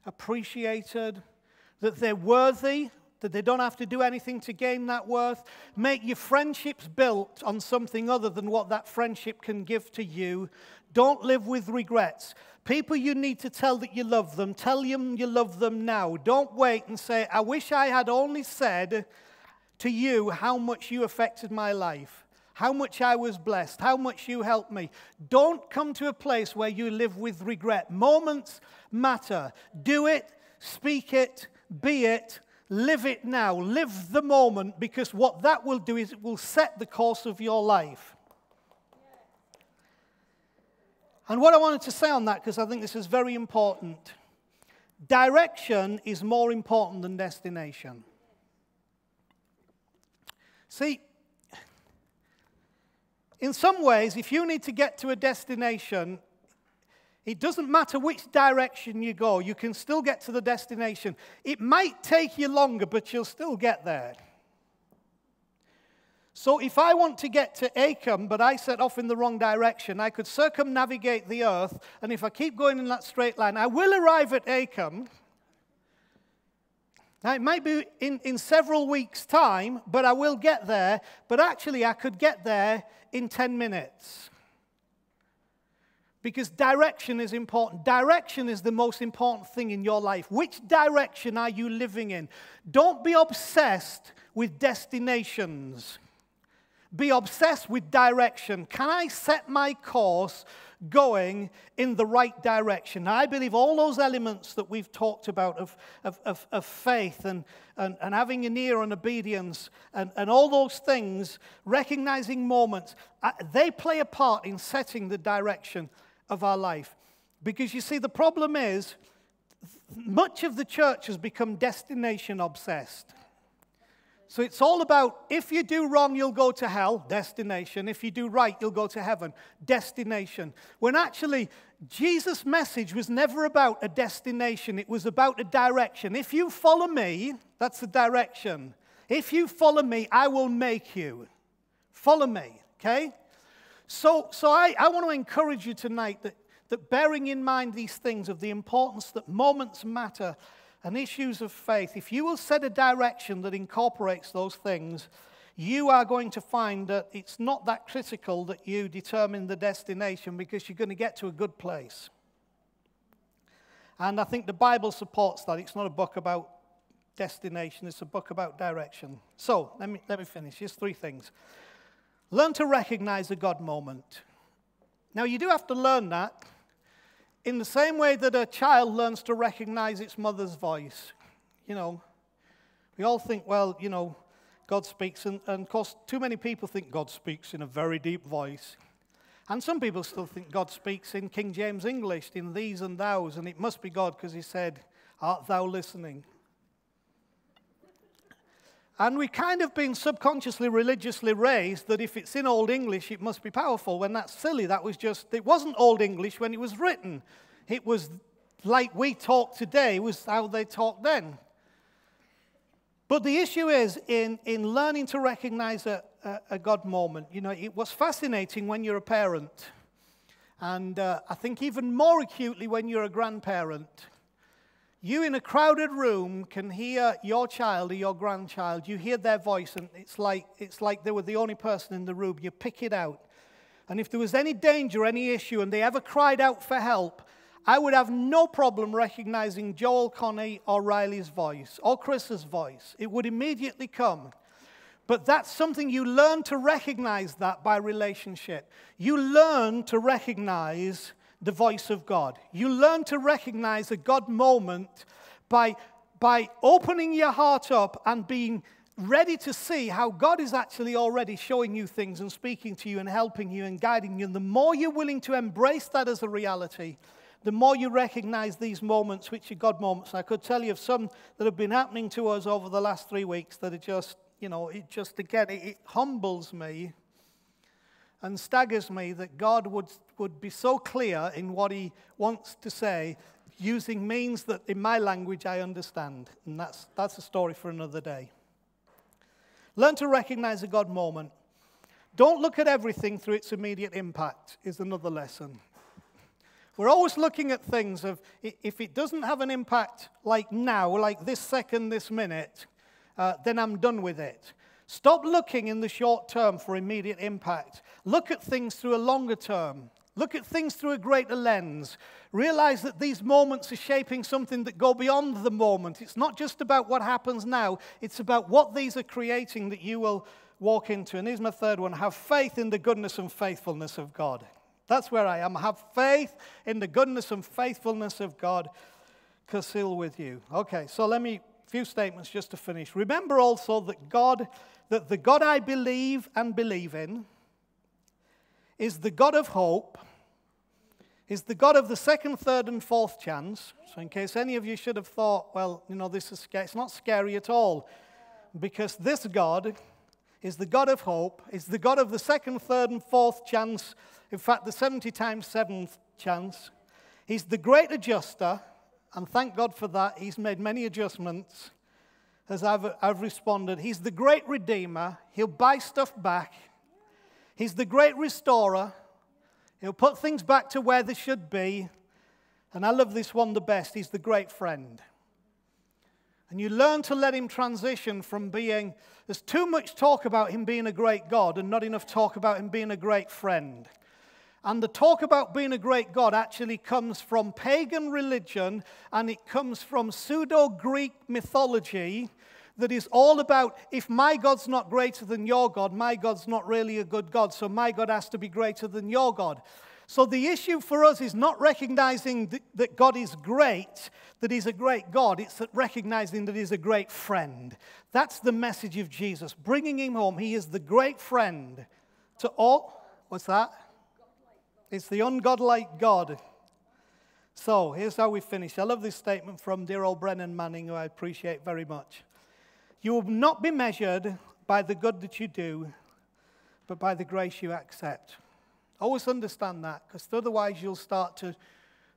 appreciated, that they're worthy, that they don't have to do anything to gain that worth. Make your friendships built on something other than what that friendship can give to you. Don't live with regrets. People you need to tell that you love them, tell them you love them now. Don't wait and say, I wish I had only said to you how much you affected my life, how much I was blessed, how much you helped me. Don't come to a place where you live with regret. Moments matter. Do it, speak it, be it. Live it now. Live the moment, because what that will do is it will set the course of your life. And what I wanted to say on that, because I think this is very important, direction is more important than destination. See, in some ways, if you need to get to a destination, it doesn't matter which direction you go, you can still get to the destination. It might take you longer, but you'll still get there. So if I want to get to Acomb, but I set off in the wrong direction, I could circumnavigate the earth, and if I keep going in that straight line, I will arrive at Acomb. Now, it might be in several weeks' time, but I will get there. But actually, I could get there in 10 minutes. Because direction is important. Direction is the most important thing in your life. Which direction are you living in? Don't be obsessed with destinations. Be obsessed with direction. Can I set my course going in the right direction? Now, I believe all those elements that we've talked about of faith and having an ear and obedience and all those things, recognizing moments, they play a part in setting the direction of our life. Because you see, the problem is much of the church has become destination obsessed. So it's all about, if you do wrong, you'll go to hell, destination. If you do right, you'll go to heaven, destination. When actually, Jesus' message was never about a destination. It was about a direction. If you follow me, that's the direction. If you follow me, I will make you. Follow me, okay? So I want to encourage you tonight that bearing in mind these things of the importance that moments matter and issues of faith, if you will set a direction that incorporates those things, you are going to find that it's not that critical that you determine the destination, because you're going to get to a good place. And I think the Bible supports that. It's not a book about destination, it's a book about direction. So, let me finish. Here's 3 things. Learn to recognize a God moment. Now, you do have to learn that in the same way that a child learns to recognize its mother's voice. You know, we all think, well, you know, God speaks, and of course, too many people think God speaks in a very deep voice. And some people still think God speaks in King James English, in these and thous, and it must be God because he said, art thou listening? And we kind of been subconsciously religiously raised that if it's in Old English, it must be powerful, when that's silly. It wasn't Old English when it was written. It was like we talk today, it was how they talked then. But the issue is, in learning to recognize a God moment, you know, it was fascinating when you're a parent. And I think even more acutely when you're a grandparent. You in a crowded room can hear your child or your grandchild. You hear their voice, and it's like they were the only person in the room. You pick it out. And if there was any danger, any issue, and they ever cried out for help, I would have no problem recognizing Joel, Connie, or Riley's voice, or Chris's voice. It would immediately come. But that's something you learn to recognize that by relationship. You learn to recognize the voice of God. You learn to recognize a God moment by opening your heart up and being ready to see how God is actually already showing you things and speaking to you and helping you and guiding you. And the more you're willing to embrace that as a reality, the more you recognize these moments, which are God moments. And I could tell you of some that have been happening to us over the last 3 weeks that are just, you know, it humbles me and staggers me that God would be so clear in what he wants to say using means that in my language I understand. And that's a story for another day. Learn to recognize a God moment. Don't look at everything through its immediate impact is another lesson. We're always looking at things of, if it doesn't have an impact like now, like this second, this minute, then I'm done with it. Stop looking in the short term for immediate impact. Look at things through a longer term. Look at things through a greater lens. Realize that these moments are shaping something that go beyond the moment. It's not just about what happens now. It's about what these are creating that you will walk into. And here's my 3rd one. Have faith in the goodness and faithfulness of God. That's where I am. Have faith in the goodness and faithfulness of God, because he'll with you. Okay, so few statements just to finish. Remember also that the God I believe and believe in is the God of hope, is the God of the 2nd, 3rd, and 4th chance. So in case any of you should have thought, well, you know, this is scary. It's not scary at all, because this God is the God of hope, is the God of the 2nd, 3rd, and 4th chance. In fact, the 70 times 7th chance. He's the great adjuster. And thank God for that. He's made many adjustments as I've responded. He's the great redeemer. He'll buy stuff back. He's the great restorer. He'll put things back to where they should be. And I love this one the best. He's the great friend. And you learn to let him transition from being, there's too much talk about him being a great God and not enough talk about him being a great friend. And the talk about being a great God actually comes from pagan religion, and it comes from pseudo-Greek mythology that is all about, if my God's not greater than your God, my God's not really a good God, so my God has to be greater than your God. So the issue for us is not recognizing that God is great, that he's a great God. It's recognizing that he's a great friend. That's the message of Jesus, bringing him home. He is the great friend to all. What's that? It's the ungodlike God. So here's how we finish. I love this statement from dear old Brennan Manning, who I appreciate very much. You will not be measured by the good that you do, but by the grace you accept. Always understand that, because otherwise you'll start to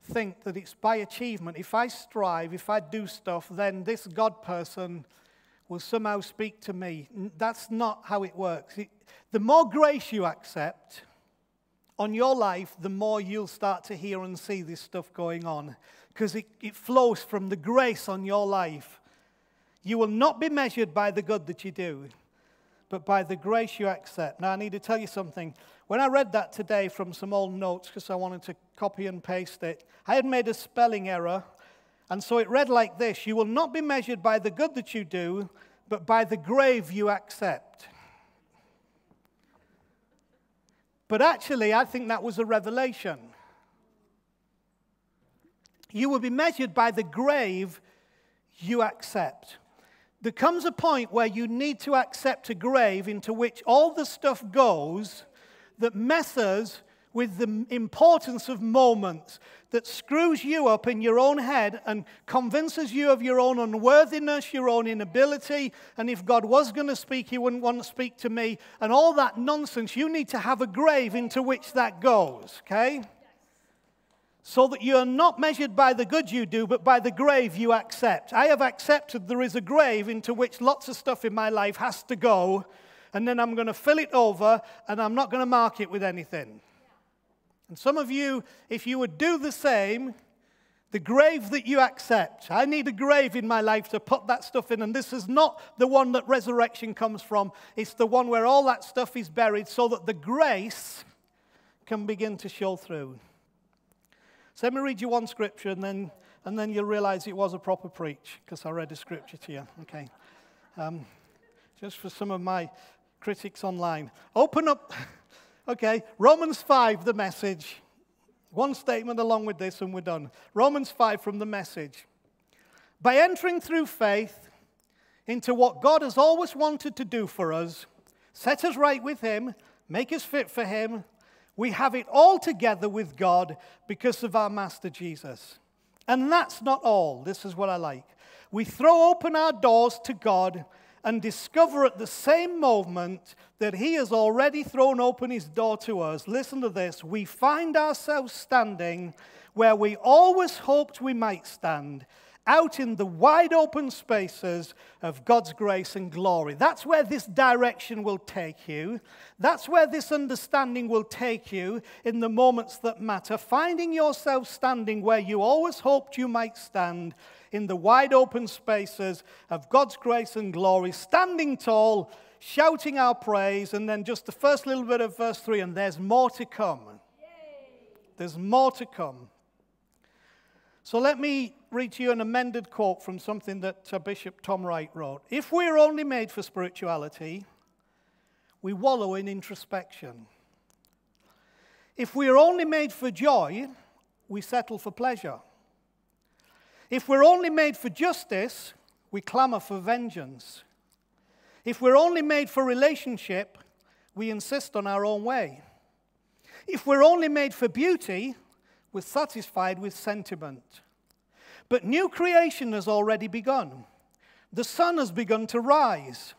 think that it's by achievement. If I strive, if I do stuff, then this God person will somehow speak to me. That's not how it works. The more grace you accept on your life, the more you'll start to hear and see this stuff going on, because it flows from the grace on your life. You will not be measured by the good that you do, but by the grace you accept. Now, I need to tell you something. When I read that today from some old notes, because I wanted to copy and paste it, I had made a spelling error, and so it read like this: you will not be measured by the good that you do, but by the grave you accept. But actually, I think that was a revelation. You will be measured by the grave you accept. There comes a point where you need to accept a grave into which all the stuff goes that messes with the importance of moments, that screws you up in your own head and convinces you of your own unworthiness, your own inability, and if God was going to speak, he wouldn't want to speak to me, and all that nonsense. You need to have a grave into which that goes, okay? So that you are not measured by the good you do, but by the grave you accept. I have accepted there is a grave into which lots of stuff in my life has to go, and then I'm going to fill it over, and I'm not going to mark it with anything. And some of you, if you would do the same, the grave that you accept. I need a grave in my life to put that stuff in, and this is not the one that resurrection comes from. It's the one where all that stuff is buried so that the grace can begin to show through. So let me read you one scripture, and then you'll realize it was a proper preach, because I read a scripture to you. Okay. Just for some of my critics online. Open up... Okay, Romans 5, the Message. One statement along with this and we're done. Romans 5 from the Message. By entering through faith into what God has always wanted to do for us, set us right with him, make us fit for him, we have it all together with God because of our Master Jesus. And that's not all. This is what I like. We throw open our doors to God and discover at the same moment that he has already thrown open his door to us. Listen to this. We find ourselves standing where we always hoped we might stand, out in the wide open spaces of God's grace and glory. That's where this direction will take you. That's where this understanding will take you in the moments that matter. Finding yourself standing where you always hoped you might stand, in the wide open spaces of God's grace and glory, standing tall, shouting our praise, and then just the first little bit of verse 3, and there's more to come. Yay. There's more to come. So let me read to you an amended quote from something that Bishop Tom Wright wrote. If we're only made for spirituality, we wallow in introspection. If we're only made for joy, we settle for pleasure. If we're only made for justice, we clamor for vengeance. If we're only made for relationship, we insist on our own way. If we're only made for beauty, we're satisfied with sentiment. But new creation has already begun. The sun has begun to rise.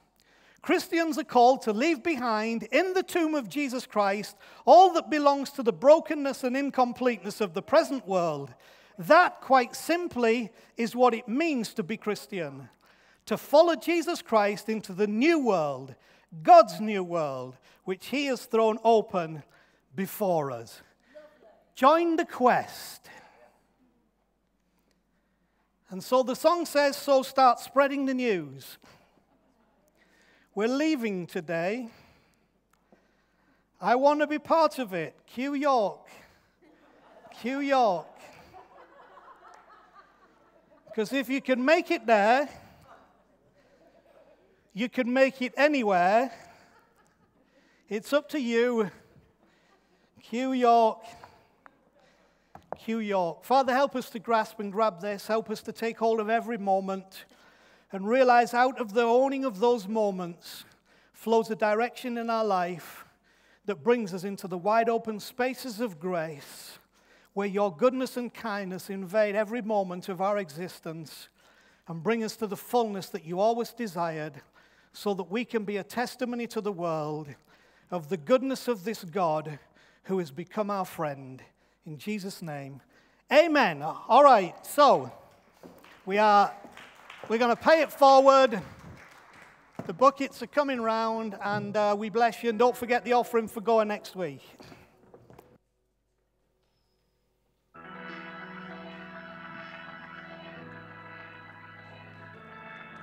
Christians are called to leave behind in the tomb of Jesus Christ all that belongs to the brokenness and incompleteness of the present world. That, quite simply, is what it means to be Christian. To follow Jesus Christ into the new world, God's new world, which he has thrown open before us. Join the quest. And so the song says, so start spreading the news. We're leaving today. I want to be part of it. Q York. Q York. Because if you can make it there, you can make it anywhere. It's up to you. Q York. Q York. Father, help us to grasp and grab this. Help us to take hold of every moment and realize out of the owning of those moments flows a direction in our life that brings us into the wide open spaces of grace, where your goodness and kindness invade every moment of our existence, and bring us to the fullness that you always desired, so that we can be a testimony to the world of the goodness of this God who has become our friend. In Jesus' name, amen. All right, so we're going to pay it forward. The buckets are coming round, and we bless you. And don't forget the offering for Goa next week.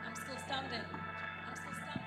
I'm still standing. I'm still standing.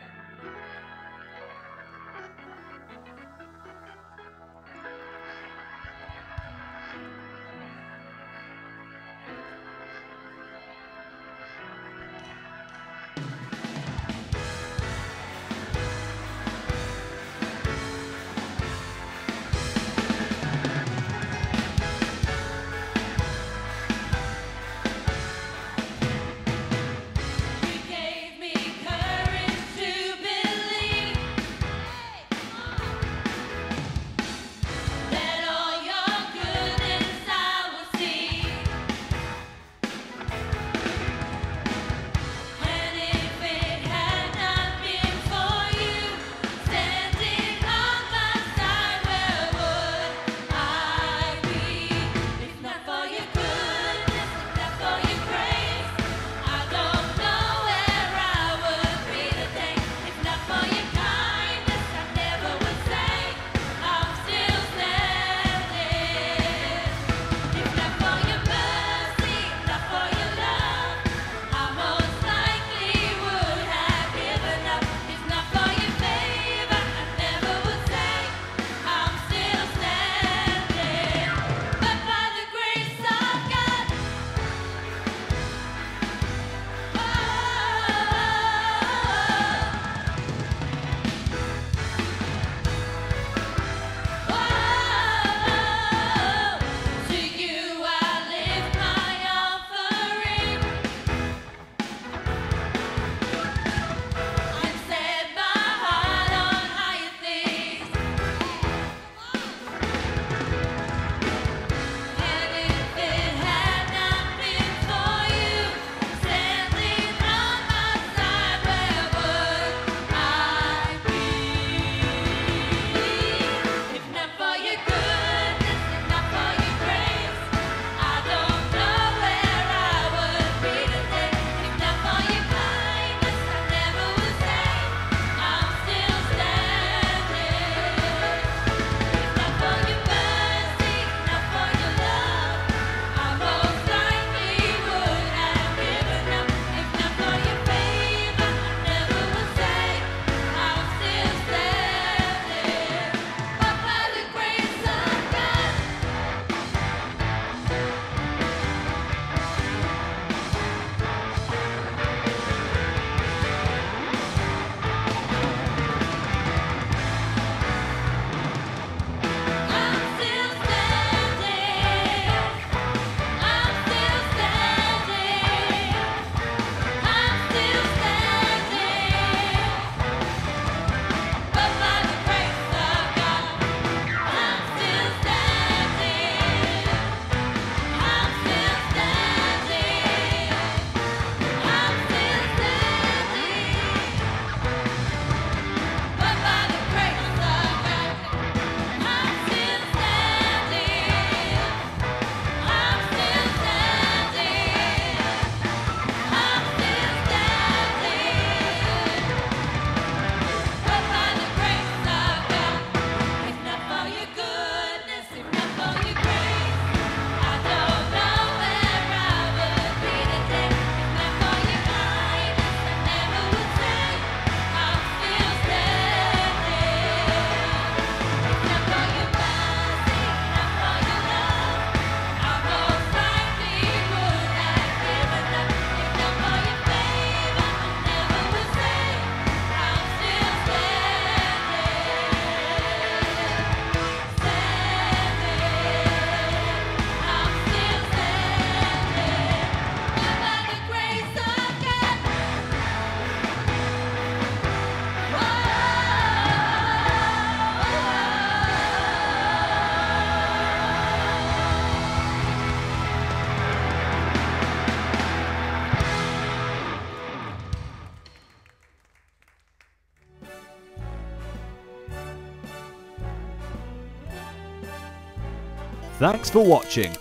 Thanks for watching.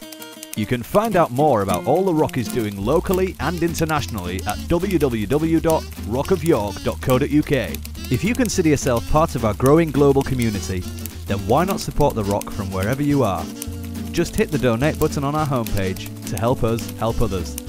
You can find out more about all the Rock is doing locally and internationally at www.rockofyork.co.uk. If you consider yourself part of our growing global community, then why not support The Rock from wherever you are? Just hit the donate button on our homepage to help us help others.